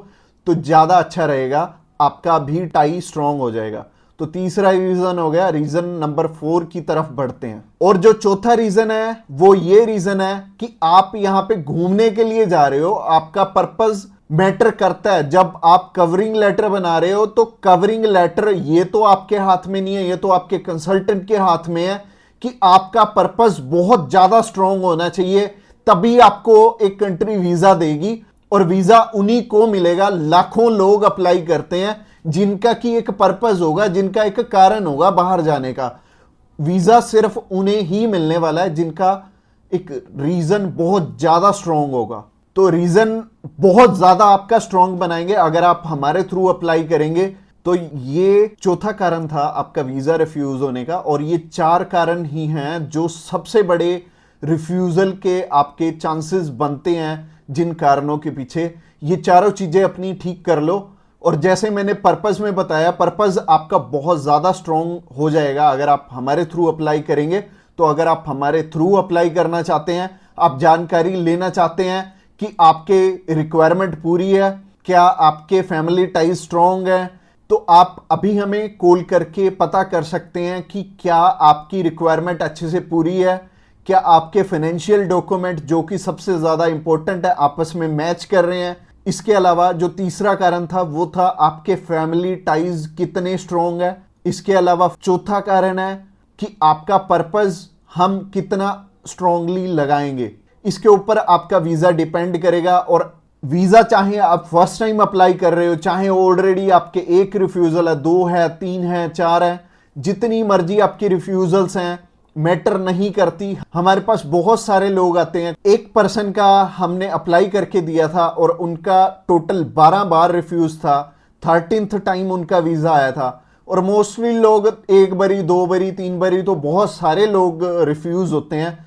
तो ज्यादा अच्छा रहेगा, आपका भी टाई स्ट्रॉन्ग हो जाएगा। तो तीसरा रीजन हो गया। रीजन नंबर 4 की तरफ बढ़ते हैं। और जो चौथा रीजन है वो ये रीजन है कि आप यहां पे घूमने के लिए जा रहे हो, आपका पर्पस मैटर करता है। जब आप कवरिंग लेटर बना रहे हो, तो कवरिंग लेटर ये तो आपके हाथ में नहीं है, ये तो आपके कंसल्टेंट के हाथ में है कि आपका पर्पस बहुत ज्यादा स्ट्रॉन्ग होना चाहिए, तभी आपको एक कंट्री वीजा देगी। और वीजा उन्हीं को मिलेगा, लाखों लोग अप्लाई करते हैं जिनका की एक पर्पस होगा, जिनका एक कारण होगा बाहर जाने का। वीजा सिर्फ उन्हें ही मिलने वाला है जिनका एक रीजन बहुत ज्यादा स्ट्रॉन्ग होगा। तो रीजन बहुत ज्यादा आपका स्ट्रॉन्ग बनाएंगे अगर आप हमारे थ्रू अप्लाई करेंगे। तो ये चौथा कारण था आपका वीजा रिफ्यूज होने का, और ये 4 कारण ही हैं जो सबसे बड़े रिफ्यूजल के आपके चांसेस बनते हैं। जिन कारणों के पीछे, ये चारों चीजें अपनी ठीक कर लो। और जैसे मैंने पर्पस में बताया, पर्पस आपका बहुत ज्यादा स्ट्रॉन्ग हो जाएगा अगर आप हमारे थ्रू अप्लाई करेंगे। तो अगर आप हमारे थ्रू अप्लाई करना चाहते हैं, आप जानकारी लेना चाहते हैं कि आपके रिक्वायरमेंट पूरी है, क्या आपके फैमिली टाइज स्ट्रांग है, तो आप अभी हमें कॉल करके पता कर सकते हैं कि क्या आपकी रिक्वायरमेंट अच्छे से पूरी है, क्या आपके फाइनेंशियल डॉक्यूमेंट जो कि सबसे ज़्यादा इंपॉर्टेंट है आपस में मैच कर रहे हैं। इसके अलावा जो तीसरा कारण था वो था आपके फैमिली टाइज कितने स्ट्रांग है। इसके अलावा चौथा कारण है कि आपका पर्पस हम कितना स्ट्रांगली लगाएंगे। इसके ऊपर आपका वीज़ा डिपेंड करेगा। और वीज़ा चाहे आप फर्स्ट टाइम अप्लाई कर रहे हो, चाहे ऑलरेडी आपके एक रिफ्यूज़ल है, 2 है, 3 है, 4 है, जितनी मर्जी आपकी रिफ्यूज़ल्स हैं, मैटर नहीं करती। हमारे पास बहुत सारे लोग आते हैं, एक पर्सन का हमने अप्लाई करके दिया था और उनका टोटल 12 बार रिफ्यूज था, 13th टाइम उनका वीज़ा आया था। और मोस्टली लोग एक बारी, 2 बारी, 3 बारी, तो बहुत सारे लोग रिफ्यूज होते हैं।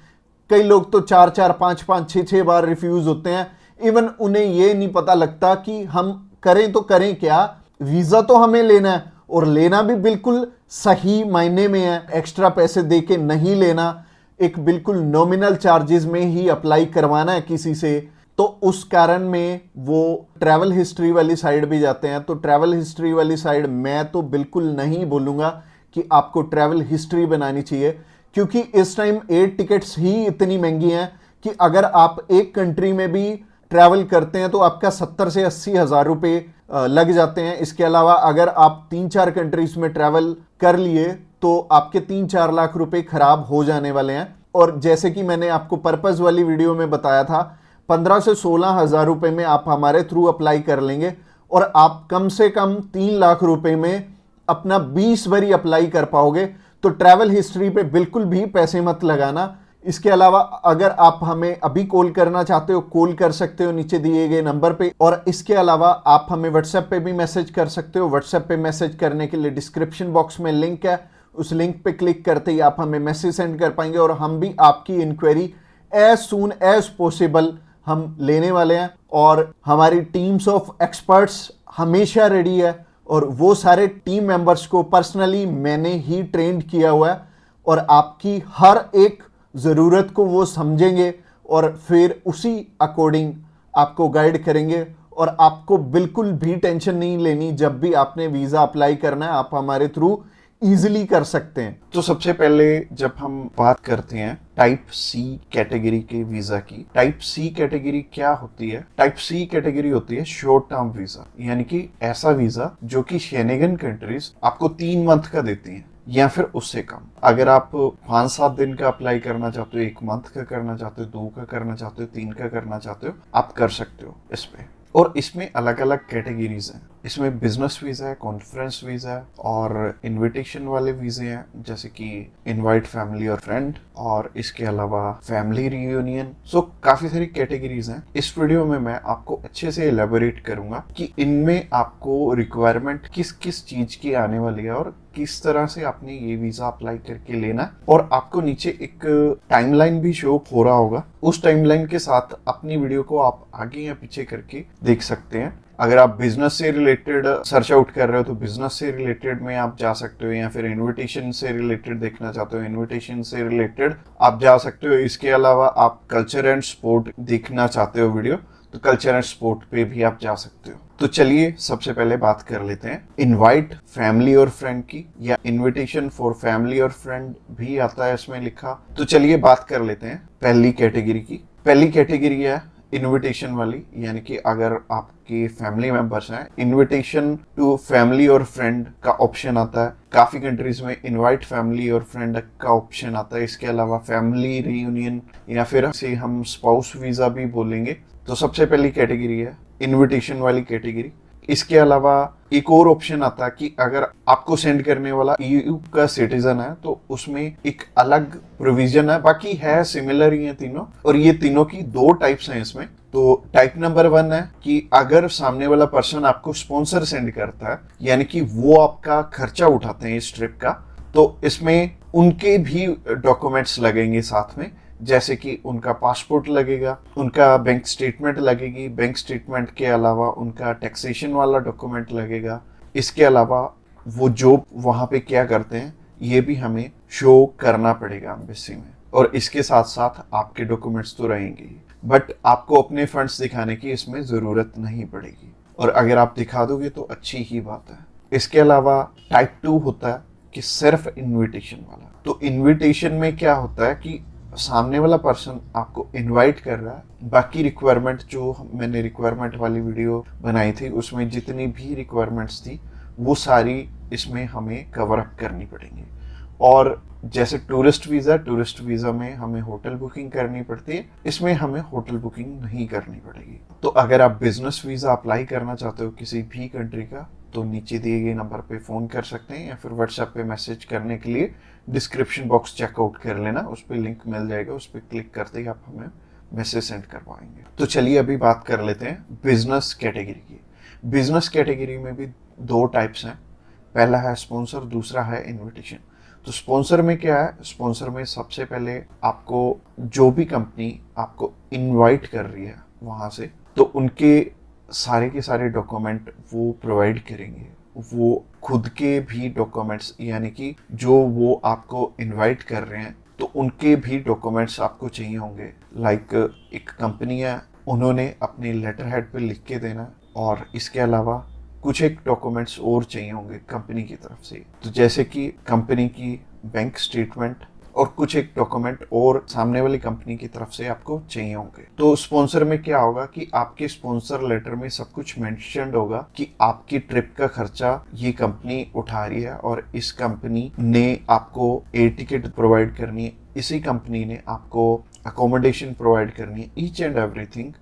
कई लोग तो 4-4, 5-5, 6-6 बार रिफ्यूज होते हैं। इवन उन्हें ये नहीं पता लगता कि हम करें तो करें क्या। वीज़ा तो हमें लेना है और लेना भी बिल्कुल सही मायने में है, एक्स्ट्रा पैसे दे के नहीं लेना, एक बिल्कुल नॉमिनल चार्जेस में ही अप्लाई करवाना है किसी से। तो उस कारण में वो ट्रैवल हिस्ट्री वाली साइड भी जाते हैं। तो ट्रैवल हिस्ट्री वाली साइड मैं तो बिल्कुल नहीं बोलूँगा कि आपको ट्रैवल हिस्ट्री बनानी चाहिए, क्योंकि इस टाइम एयर टिकट्स ही इतनी महंगी हैं कि अगर आप एक कंट्री में भी ट्रैवल करते हैं तो आपका 70 से 80 हज़ार रुपये लग जाते हैं। इसके अलावा अगर आप 3-4 कंट्रीज में ट्रैवल कर लिए तो आपके 3-4 लाख रुपए खराब हो जाने वाले हैं। और जैसे कि मैंने आपको पर्पस वाली वीडियो में बताया था, 15 से 16 हज़ार रुपये में आप हमारे थ्रू अप्लाई कर लेंगे और आप कम से कम 3 लाख रुपए में अपना 20 बारी अप्लाई कर पाओगे। तो ट्रैवल हिस्ट्री पे बिल्कुल भी पैसे मत लगाना। इसके अलावा अगर आप हमें अभी कॉल करना चाहते हो, कॉल कर सकते हो नीचे दिए गए नंबर पे। और इसके अलावा आप हमें व्हाट्सएप पे भी मैसेज कर सकते हो। व्हाट्सएप पे मैसेज करने के लिए डिस्क्रिप्शन बॉक्स में लिंक है, उस लिंक पे क्लिक करते ही आप हमें मैसेज सेंड कर पाएंगे और हम भी आपकी inquiry as soon as possible हम लेने वाले हैं। और हमारी टीम्स ऑफ एक्सपर्ट्स हमेशा रेडी है और वो सारे टीम मेंबर्स को पर्सनली मैंने ही ट्रेंड किया हुआ है और आपकी हर एक ज़रूरत को वो समझेंगे और फिर उसी अकॉर्डिंग आपको गाइड करेंगे। और आपको बिल्कुल भी टेंशन नहीं लेनी, जब भी आपने वीज़ा अप्लाई करना है आप हमारे थ्रू इजीली कर सकते हैं। तो सबसे पहले जब हम बात करते हैं टाइप सी कैटेगरी के वीजा की, टाइप सी कैटेगरी क्या होती है? टाइप सी कैटेगरी होती है शॉर्ट टर्म वीजा, यानी कि ऐसा वीजा जो कि शेनेगन कंट्रीज आपको 3 मंथ का देती हैं या फिर उससे कम। अगर आप 5-7 दिन का अप्लाई करना चाहते हो, 1 मंथ का करना चाहते हो, 2 का करना चाहते हो, 3 का करना चाहते हो, आप कर सकते हो इस पे। और इसमें अलग अलग कैटेगरीज हैं। इसमें बिजनेस वीज़ा है, कॉन्फ्रेंस वीज़ा है और इनविटेशन वाले वीज़े हैं, जैसे कि इनवाइट फैमिली और फ्रेंड, और इसके अलावा फैमिली रियूनियन। सो काफ़ी सारी कैटेगरीज हैं। इस वीडियो में मैं आपको अच्छे से एलेबोरेट करूंगा कि इनमें आपको रिक्वायरमेंट किस किस चीज़ की आने वाली है और किस तरह से आपने ये वीज़ा अप्लाई करके लेना है। और आपको नीचे एक टाइमलाइन भी शो हो रहा होगा, उस टाइमलाइन के साथ अपनी वीडियो को आप आगे या पीछे करके देख सकते हैं। अगर आप बिजनेस से रिलेटेड सर्च आउट कर रहे हो तो बिजनेस से रिलेटेड में आप जा सकते हो, या फिर इनविटेशन से रिलेटेड देखना चाहते हो इनविटेशन से रिलेटेड आप जा सकते हो। इसके अलावा आप कल्चर एंड स्पोर्ट देखना चाहते हो वीडियो, तो कल्चर एंड स्पोर्ट पे भी आप जा सकते हो। तो चलिए सबसे पहले बात कर लेते हैं इनवाइट फैमिली और फ्रेंड की, या इनविटेशन फॉर फैमिली और फ्रेंड भी आता है इसमें लिखा। तो चलिए बात कर लेते हैं पहली कैटेगरी की। पहली कैटेगरी है इनविटेशन वाली, यानी कि अगर आपके फैमिली मेंबर्स हैं, इनविटेशन टू फैमिली और फ्रेंड का ऑप्शन आता है। काफी कंट्रीज में इनवाइट फैमिली और फ्रेंड का ऑप्शन आता है। इसके अलावा फैमिली रियूनियन, या फिर इसे हम स्पाउस वीजा भी बोलेंगे। तो सबसे पहली कैटेगरी है इनविटेशन वाली कैटेगरी। इसके अलावा एक और ऑप्शन आता है कि अगर आपको सेंड करने वाला ईयू का सिटीजन है तो उसमें एक अलग प्रोविजन है, बाकी है सिमिलर ही है तीनों। और ये तीनों की 2 टाइप्स हैं इसमें। तो टाइप नंबर 1 है कि अगर सामने वाला पर्सन आपको स्पॉन्सर सेंड करता है, यानी कि वो आपका खर्चा उठाते हैं इस ट्रिप का, तो इसमें उनके भी डॉक्यूमेंट्स लगेंगे साथ में, जैसे कि उनका पासपोर्ट लगेगा, उनका बैंक स्टेटमेंट लगेगी, बैंक स्टेटमेंट के अलावा उनका टैक्सेशन वाला डॉक्यूमेंट लगेगा। इसके अलावा वो जॉब वहाँ पे क्या करते हैं ये भी हमें शो करना पड़ेगा एम्बेसी में। और इसके साथ साथ आपके डॉक्यूमेंट्स तो रहेंगे ही। बट आपको अपने फंड्स दिखाने की इसमें ज़रूरत नहीं पड़ेगी, और अगर आप दिखा दोगे तो अच्छी ही बात है। इसके अलावा टाइप 2 होता है कि सिर्फ इनविटेशन वाला। तो इनविटेशन में क्या होता है कि सामने वाला पर्सन आपको इनवाइट कर रहा है, बाकी रिक्वायरमेंट जो मैंने रिक्वायरमेंट वाली वीडियो बनाई थी उसमें जितनी भी रिक्वायरमेंट्स थी वो सारी इसमें हमें कवर अप करनी पड़ेंगी। और जैसे टूरिस्ट वीज़ा में हमें होटल बुकिंग करनी पड़ती है, इसमें हमें होटल बुकिंग नहीं करनी पड़ेगी। तो अगर आप बिजनेस वीज़ा अप्लाई करना चाहते हो किसी भी कंट्री का, तो नीचे दिए गए नंबर पे फ़ोन कर सकते हैं, या फिर व्हाट्सएप पे मैसेज करने के लिए डिस्क्रिप्शन बॉक्स चेकआउट कर लेना, उस पर लिंक मिल जाएगा, उस पर क्लिक करते ही आप हमें मैसेज सेंड कर पाएंगे। तो चलिए अभी बात कर लेते हैं बिजनेस कैटेगरी की। बिजनेस कैटेगरी में भी 2 टाइप्स हैं, पहला है स्पॉन्सर, दूसरा है इनविटेशन। तो स्पॉन्सर में क्या है, स्पॉन्सर में सबसे पहले आपको जो भी कंपनी आपको इनवाइट कर रही है वहाँ से, तो उनके सारे के सारे डॉक्यूमेंट वो प्रोवाइड करेंगे। वो खुद के भी डॉक्यूमेंट्स, यानी कि जो वो आपको इनवाइट कर रहे हैं तो उनके भी डॉक्यूमेंट्स आपको चाहिए होंगे। लाइक एक कंपनी है, उन्होंने अपने लेटर हेड पे लिख के देना, और इसके अलावा कुछ एक डॉक्यूमेंट्स और चाहिए होंगे कंपनी की तरफ से। तो जैसे कि कंपनी की बैंक स्टेटमेंट और कुछ एक डॉक्यूमेंट और सामने वाली कंपनी की तरफ से आपको चाहिए होंगे। तो स्पॉन्सर में क्या होगा कि आपके स्पॉन्सर लेटर में सब कुछ मेंशन्ड होगा कि आपकी ट्रिप का खर्चा ये कंपनी उठा रही है, और इस कंपनी ने आपको एयर टिकट प्रोवाइड करनी है, इसी कंपनी ने आपको अकोमोडेशन प्रोवाइड करनी है, ईच एंड एवरीथिंग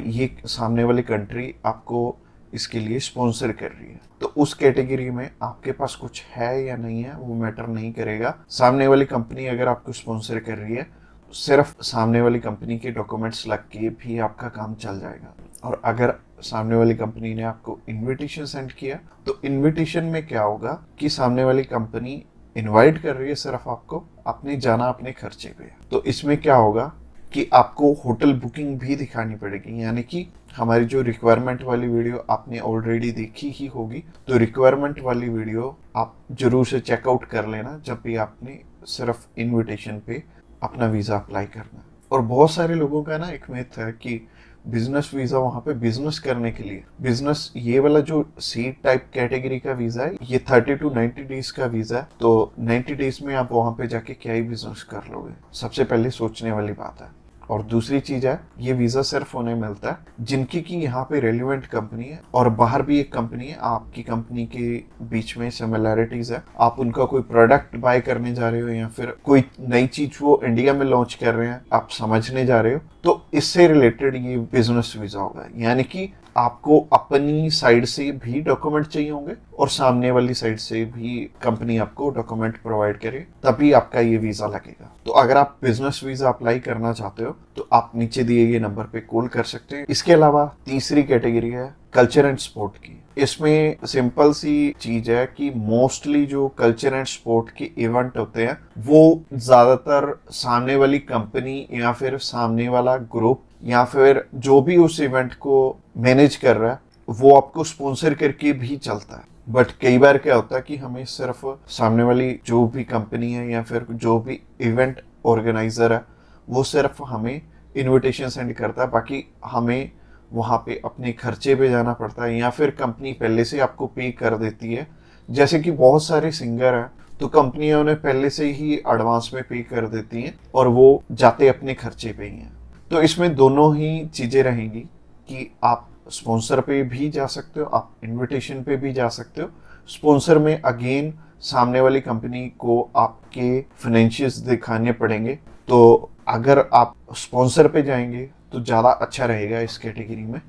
ये सामने वाली कंट्री आपको इसके लिए स्पॉन्सर कर रही है। तो उस कैटेगरी में आपके पास कुछ है या नहीं है वो मैटर नहीं करेगा। सामने वाली कंपनी अगर आपको स्पॉन्सर कर रही है, सिर्फ सामने वाली कंपनी के डॉक्यूमेंट्स लग के भी आपका काम चल जाएगा। और अगर सामने वाली कंपनी ने आपको इनविटेशन सेंड किया, तो इनविटेशन में क्या होगा कि सामने वाली कंपनी इनवाइट कर रही है सिर्फ आपको, अपने जाना अपने खर्चे पे। तो इसमें क्या होगा कि आपको होटल बुकिंग भी दिखानी पड़ेगी, यानी कि हमारी जो रिक्वायरमेंट वाली वीडियो आपने ऑलरेडी देखी ही होगी, तो रिक्वायरमेंट वाली वीडियो आप जरूर से चेकआउट कर लेना जब भी आपने सिर्फ इनविटेशन पे अपना वीज़ा अप्लाई करना है। और बहुत सारे लोगों का ना एक मिथ है कि बिजनेस वीज़ा वहाँ पे बिजनेस करने के लिए, बिजनेस ये वाला जो सी टाइप कैटेगरी का वीज़ा है ये 30 to 90 डेज का वीज़ा है। तो 90 डेज में आप वहाँ पे जाके क्या ही बिजनेस कर लोगे, सबसे पहले सोचने वाली बात है। और दूसरी चीज है, ये वीजा सिर्फ उन्हें मिलता है जिनकी की यहाँ पे रेलिवेंट कंपनी है, और बाहर भी एक कंपनी है, आपकी कंपनी के बीच में सिमिलैरिटीज है, आप उनका कोई प्रोडक्ट बाय करने जा रहे हो या फिर कोई नई चीज वो इंडिया में लॉन्च कर रहे हैं आप समझने जा रहे हो, तो इससे रिलेटेड ये बिजनेस वीजा होगा। यानी कि आपको अपनी साइड से भी डॉक्यूमेंट चाहिए होंगे और सामने वाली साइड से भी कंपनी आपको डॉक्यूमेंट प्रोवाइड करे, तभी आपका ये वीजा लगेगा। तो अगर आप बिजनेस वीजा अप्लाई करना चाहते हो तो आप नीचे दिए गए नंबर पे कॉल कर सकते हैं। इसके अलावा तीसरी कैटेगरी है कल्चर एंड स्पोर्ट की। इसमें सिंपल सी चीज है कि मोस्टली जो कल्चर एंड स्पोर्ट के इवेंट होते हैं वो ज्यादातर सामने वाली कंपनी या फिर सामने वाला ग्रुप या फिर जो भी उस इवेंट को मैनेज कर रहा है वो आपको स्पॉन्सर करके भी चलता है। बट कई बार क्या होता है कि हमें सिर्फ सामने वाली जो भी कंपनी है या फिर जो भी इवेंट ऑर्गेनाइजर है वो सिर्फ हमें इनविटेशन सेंड करता है, बाकी हमें वहाँ पे अपने खर्चे पे जाना पड़ता है, या फिर कंपनी पहले से आपको पे कर देती है। जैसे कि बहुत सारे सिंगर हैं तो कंपनियां उन्हें पहले से ही एडवांस में पे कर देती हैं और वो जाते अपने खर्चे पे ही हैं। तो इसमें दोनों ही चीज़ें रहेंगी कि आप स्पॉन्सर पे भी जा सकते हो, आप इनविटेशन पे भी जा सकते हो। स्पॉन्सर में अगेन सामने वाली कंपनी को आपके फाइनेंशियल्स दिखाने पड़ेंगे, तो अगर आप स्पॉन्सर पे जाएंगे तो ज़्यादा अच्छा रहेगा इस कैटेगरी में।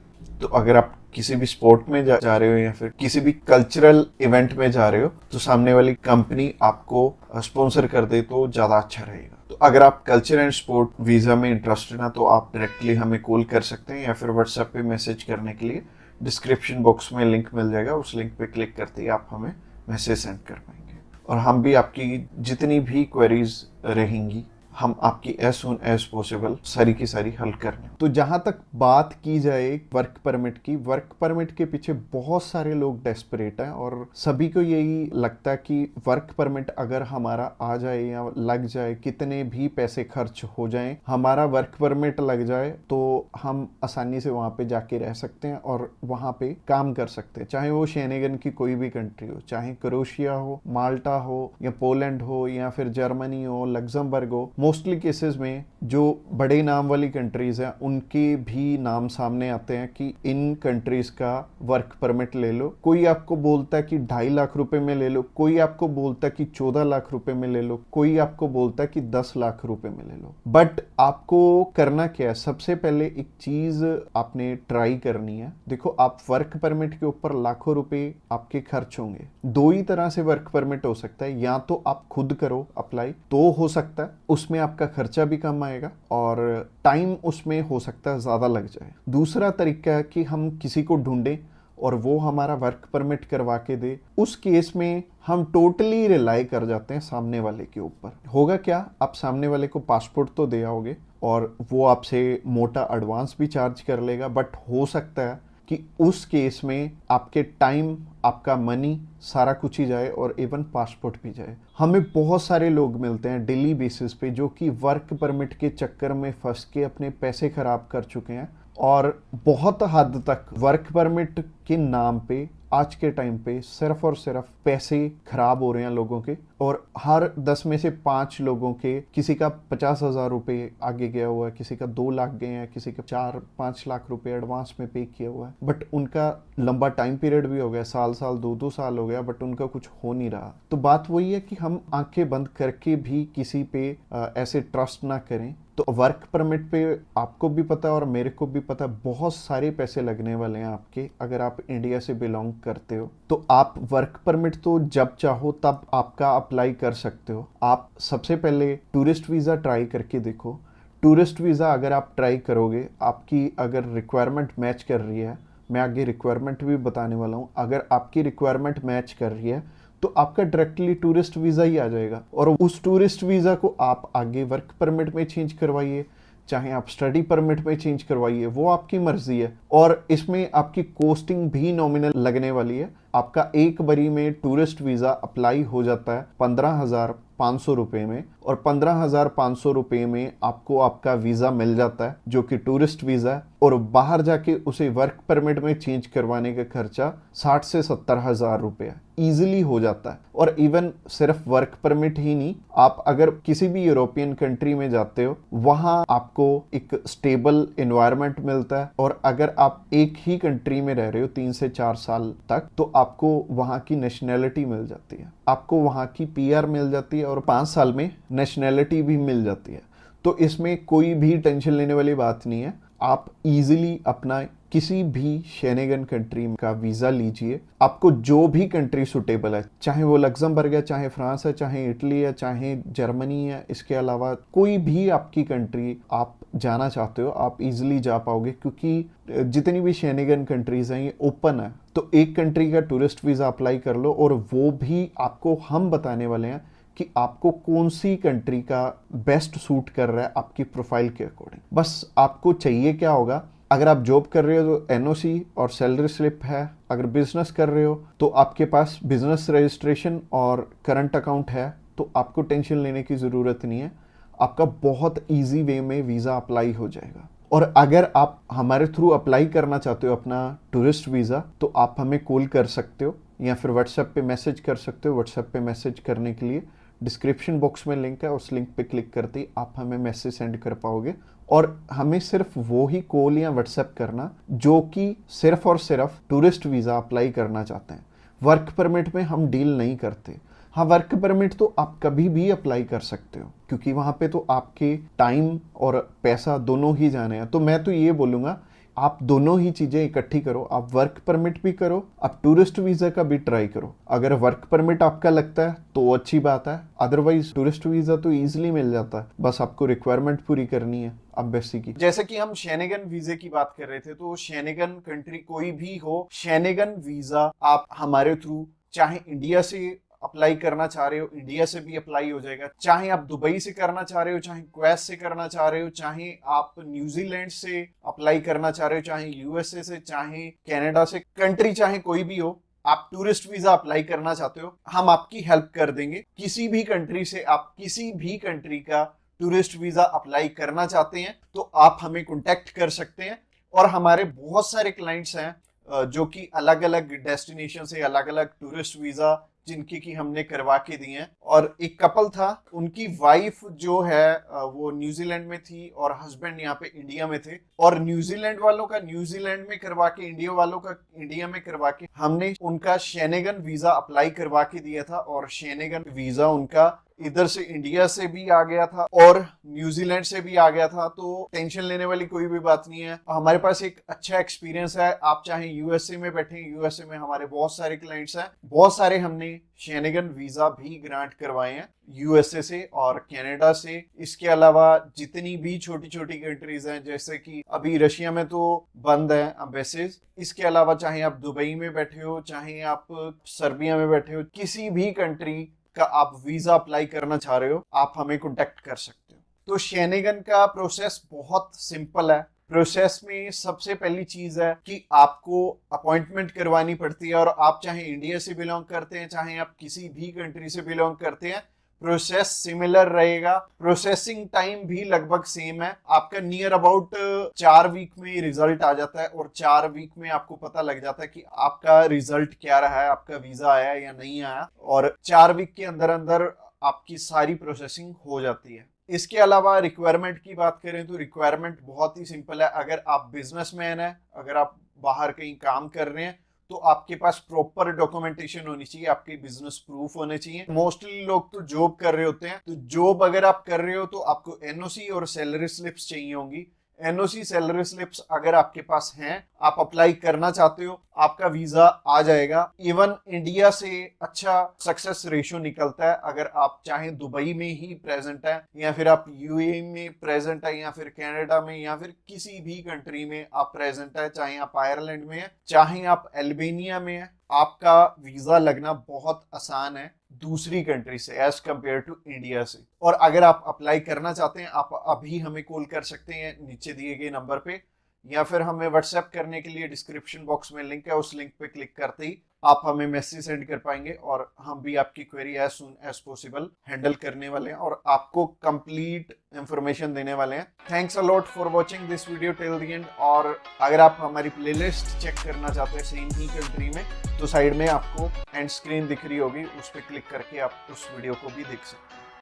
तो अगर आप किसी भी स्पोर्ट में जा रहे हो या फिर किसी भी कल्चरल इवेंट में जा रहे हो तो सामने वाली कंपनी आपको स्पॉन्सर कर दे तो ज़्यादा अच्छा रहेगा। तो अगर आप कल्चर एंड स्पोर्ट वीज़ा में इंटरेस्टेड हैं तो आप डायरेक्टली हमें कॉल कर सकते हैं, या फिर व्हाट्सएप पे मैसेज करने के लिए डिस्क्रिप्शन बॉक्स में लिंक मिल जाएगा, उस लिंक पे क्लिक करते ही आप हमें मैसेज सेंड कर पाएंगे। और हम भी आपकी जितनी भी क्वेरीज रहेंगी हम आपकी एज सुन एज पॉसिबल सारी की सारी हल कर लें। तो जहां तक बात की जाए वर्क परमिट की, वर्क परमिट के पीछे बहुत सारे लोग डेस्परेट हैं और सभी को यही लगता है कि वर्क परमिट अगर हमारा आ जाए या लग जाए, कितने भी पैसे खर्च हो जाएं, हमारा वर्क परमिट लग जाए तो हम आसानी से वहां पे जाके रह सकते हैं और वहां पे काम कर सकते हैं। चाहे वो शेनेगन की कोई भी कंट्री हो, चाहे क्रोएशिया हो, माल्टा हो या पोलैंड हो या फिर जर्मनी हो, लग्जमबर्ग हो। मोस्टली केसेस में जो बड़े नाम वाली कंट्रीज हैं उनके भी नाम सामने आते हैं कि इन कंट्रीज का वर्क परमिट ले लो। कोई आपको बोलता है कि 2.5 लाख रुपए में ले लो, कोई आपको बोलता है कि 14 लाख रुपए में ले लो, कोई आपको बोलता है कि 10 लाख रुपए में ले लो। बट आपको करना क्या है, सबसे पहले एक चीज आपने ट्राई करनी है। देखो, आप वर्क परमिट के ऊपर लाखों रुपए आपके खर्च होंगे। दो ही तरह से वर्क परमिट हो सकता है, या तो आप खुद करो अप्लाई, तो हो सकता है उसमें आपका खर्चा भी कम आएगा और टाइम उसमें हो सकता है ज्यादा लग जाए। दूसरा तरीका है कि हम किसी को ढूंढें और वो हमारा वर्क परमिट करवा के दे। उस केस में हम टोटली रिलाई कर जाते हैं सामने वाले के ऊपर। होगा क्या, आप सामने वाले को पासपोर्ट तो दे आओगे और वो आपसे मोटा एडवांस भी चार्ज कर लेगा, बट हो सकता है कि उस केस में आपके टाइम, आपका मनी, सारा कुछ ही जाए और इवन पासपोर्ट भी जाए। हमें बहुत सारे लोग मिलते हैं डेली बेसिस पे जो कि वर्क परमिट के चक्कर में फंस के अपने पैसे खराब कर चुके हैं और बहुत हद तक वर्क परमिट के नाम पे आज के टाइम पे सिर्फ और सिर्फ पैसे खराब हो रहे हैं लोगों के। और हर 10 में से 5 लोगों के किसी का 50,000 रुपए आगे गया हुआ है, किसी का 2 लाख गए हैं, किसी का 4-5 लाख रुपए एडवांस में पे किया हुआ है। बट उनका लंबा टाइम पीरियड भी हो गया, साल 2-2 साल हो गया, बट उनका कुछ हो नहीं रहा। तो बात वही है कि हम आंखें बंद करके भी किसी पे ऐसे ट्रस्ट ना करें। तो वर्क परमिट पे आपको भी पता है और मेरे को भी पता है बहुत सारे पैसे लगने वाले हैं आपके, अगर आप इंडिया से बिलोंग करते हो। तो आप वर्क परमिट तो जब चाहो तब आपका अप्लाई कर सकते हो। आप सबसे पहले टूरिस्ट वीज़ा ट्राई करके देखो। टूरिस्ट वीज़ा अगर आप ट्राई करोगे, आपकी अगर रिक्वायरमेंट मैच कर रही है, मैं आगे रिक्वायरमेंट भी बताने वाला हूँ, अगर आपकी रिक्वायरमेंट मैच कर रही है तो आपका डायरेक्टली टूरिस्ट वीज़ा ही आ जाएगा और उस टूरिस्ट वीज़ा को आप आगे वर्क परमिट में चेंज करवाइए, चाहे आप स्टडी परमिट में चेंज करवाइए, वो आपकी मर्जी है। और इसमें आपकी कॉस्टिंग भी नॉमिनल लगने वाली है। आपका एक बारी में टूरिस्ट वीज़ा अप्लाई हो जाता है 15,500 रुपये में, और 15,500 रुपये में आपको आपका वीज़ा मिल जाता है जो कि टूरिस्ट वीज़ा है। और बाहर जाके उसे वर्क परमिट में चेंज करवाने का खर्चा 60 से 70,000 रुपये ईजिली हो जाता है। और इवन सिर्फ वर्क परमिट ही नहीं, आप अगर किसी भी यूरोपियन कंट्री में जाते हो वहां आपको एक स्टेबल एनवायरनमेंट मिलता है। और अगर आप एक ही कंट्री में रह रहे हो 3 से 4 साल तक, तो आपको वहां की नेशनैलिटी मिल जाती है, आपको वहां की पीआर मिल जाती है और 5 साल में नेशनैलिटी भी मिल जाती है। तो इसमें कोई भी टेंशन लेने वाली बात नहीं है। आप इजीली अपना किसी भी शेनेगन कंट्री का वीज़ा लीजिए। आपको जो भी कंट्री सुटेबल है, चाहे वो लग्जमबर्ग है, चाहे फ्रांस है, चाहे इटली है, चाहे जर्मनी है, इसके अलावा कोई भी आपकी कंट्री आप जाना चाहते हो, आप इजीली जा पाओगे, क्योंकि जितनी भी शेनेगन कंट्रीज हैं ये ओपन है। तो एक कंट्री का टूरिस्ट वीज़ा अप्लाई कर लो और वो भी आपको हम बताने वाले हैं कि आपको कौन सी कंट्री का बेस्ट सूट कर रहा है आपकी प्रोफाइल के अकॉर्डिंग। बस आपको चाहिए क्या होगा, अगर आप जॉब कर रहे हो तो एनओसी और सैलरी स्लिप है, अगर बिजनेस कर रहे हो तो आपके पास बिजनेस रजिस्ट्रेशन और करंट अकाउंट है, तो आपको टेंशन लेने की ज़रूरत नहीं है, आपका बहुत ईजी वे में वीज़ा अप्लाई हो जाएगा। और अगर आप हमारे थ्रू अप्लाई करना चाहते हो अपना टूरिस्ट वीज़ा, तो आप हमें कॉल कर सकते हो या फिर व्हाट्सएप पे मैसेज कर सकते हो। व्हाट्सएप पे मैसेज करने के लिए डिस्क्रिप्शन बॉक्स में लिंक है, उस लिंक पे क्लिक करते ही आप हमें मैसेज सेंड कर पाओगे। और हमें सिर्फ वो ही कॉल या व्हाट्सएप करना जो कि सिर्फ और सिर्फ टूरिस्ट वीज़ा अप्लाई करना चाहते हैं। वर्क परमिट में हम डील नहीं करते। हाँ, वर्क परमिट तो आप कभी भी अप्लाई कर सकते हो, क्योंकि वहाँ पे तो आपके टाइम और पैसा दोनों ही जाने हैं। तो मैं तो ये बोलूँगा आप दोनों ही चीज़ें इकट्ठी करो, आप वर्क परमिट भी करो, आप टूरिस्ट वीज़ा का भी ट्राई करो। अगर वर्क परमिट आपका लगता है तो अच्छी बात है, अदरवाइज टूरिस्ट वीज़ा तो ईजिली मिल जाता है, बस आपको रिक्वायरमेंट पूरी करनी है। अब बेसिकली जैसे कि हम शेनेगन वीजे की बात कर रहे थे, तो शेनेगन कंट्री कोई भी हो, शेनेगन वीज़ा आप हमारे थ्रू चाहे इंडिया से अप्लाई करना चाह रहे हो इंडिया से भी अप्लाई हो जाएगा। चाहे आप दुबई से करना चाह रहे हो, चाहे क्वेत से करना चाह रहे हो, चाहे आप न्यूजीलैंड से अप्लाई करना चाह रहे हो, चाहे यूएसए से, चाहे कनाडा से, कंट्री चाहे कोई भी हो, आप टूरिस्ट वीजा अप्लाई करना चाहते हो, हम आपकी हेल्प कर देंगे। किसी भी कंट्री से आप किसी भी कंट्री का टूरिस्ट वीजा अप्लाई करना चाहते हैं तो आप हमें कांटेक्ट कर सकते हैं। और हमारे बहुत सारे क्लाइंट्स हैं जो कि अलग अलग डेस्टिनेशन से अलग अलग टूरिस्ट वीजा जिनकी की हमने करवा के दिए हैं। और एक कपल था, उनकी वाइफ जो है वो न्यूजीलैंड में थी और हस्बैंड यहाँ पे इंडिया में थे, और न्यूजीलैंड वालों का न्यूजीलैंड में करवा के, इंडिया वालों का इंडिया में करवा के हमने उनका शेनेगन वीजा अप्लाई करवा के दिया था। और शेनेगन वीजा उनका इधर से इंडिया से भी आ गया था और न्यूजीलैंड से भी आ गया था। तो टेंशन लेने वाली कोई भी बात नहीं है। हमारे पास एक अच्छा एक्सपीरियंस है। आप चाहे यूएसए में बैठे, यूएसए में हमारे बहुत सारे क्लाइंट्स हैं, बहुत सारे हमने शेनेगन वीजा भी ग्रांट करवाए हैं यूएसए से और कनाडा से। इसके अलावा जितनी भी छोटी छोटी कंट्रीज हैं, जैसे कि अभी रशिया में तो बंद है एम्बेसीज, इसके अलावा चाहे आप दुबई में बैठे हो, चाहे आप सर्बिया में बैठे हो, किसी भी कंट्री का आप वीजा अप्लाई करना चाह रहे हो, आप हमें कांटेक्ट कर सकते हो। तो शेनेगन का प्रोसेस बहुत सिंपल है। प्रोसेस में सबसे पहली चीज है कि आपको अपॉइंटमेंट करवानी पड़ती है। और आप चाहे इंडिया से बिलोंग करते हैं, चाहे आप किसी भी कंट्री से बिलोंग करते हैं, प्रोसेस सिमिलर रहेगा। प्रोसेसिंग टाइम भी लगभग सेम है। आपका नियर अबाउट 4 वीक में रिजल्ट आ जाता है और 4 वीक में आपको पता लग जाता है कि आपका रिजल्ट क्या रहा है, आपका वीजा आया या नहीं आया। और 4 वीक के अंदर अंदर आपकी सारी प्रोसेसिंग हो जाती है। इसके अलावा रिक्वायरमेंट की बात करें तो रिक्वायरमेंट बहुत ही सिंपल है। अगर आप बिजनेसमैन हैं, अगर आप बाहर कहीं काम कर रहे हैं, तो आपके पास प्रॉपर डॉक्यूमेंटेशन होनी चाहिए, आपके बिजनेस प्रूफ होने चाहिए। मोस्टली लोग तो जॉब कर रहे होते हैं, तो जॉब अगर आप कर रहे हो तो आपको एनओसी और सैलरी स्लिप्स चाहिए होंगी। एनओसी सैलरी स्लिप्स अगर आपके पास हैं, आप अप्लाई करना चाहते हो, आपका वीजा आ जाएगा। इवन इंडिया से अच्छा सक्सेस रेशियो निकलता है अगर आप चाहे दुबई में ही प्रेजेंट है, या फिर आप यूएई में प्रेजेंट है, या फिर कनाडा में, या फिर किसी भी कंट्री में आप प्रेजेंट है, चाहे आप आयरलैंड में है, चाहे आप अल्बानिया में है, आपका वीजा लगना बहुत आसान है दूसरी कंट्री से एज कंपेयर टू इंडिया से। और अगर आप अप्लाई करना चाहते हैं, आप अभी हमें कॉल कर सकते हैं नीचे दिए गए नंबर पे, या फिर हमें व्हाट्सएप करने के लिए डिस्क्रिप्शन बॉक्स में लिंक है, उस लिंक पे क्लिक करते ही आप हमें मैसेज सेंड कर पाएंगे और हम भी आपकी query as soon as possible handle करने वाले हैं और आपको कंप्लीट इंफॉर्मेशन देने वाले हैं। Thanks a lot for watching this video till the end. और अगर आप हमारी प्लेलिस्ट चेक करना चाहते हैं सेम ही कंट्री में, तो साइड में आपको एंड स्क्रीन दिख रही होगी, उस पर क्लिक करके आप उस वीडियो को भी देख सकते हैं।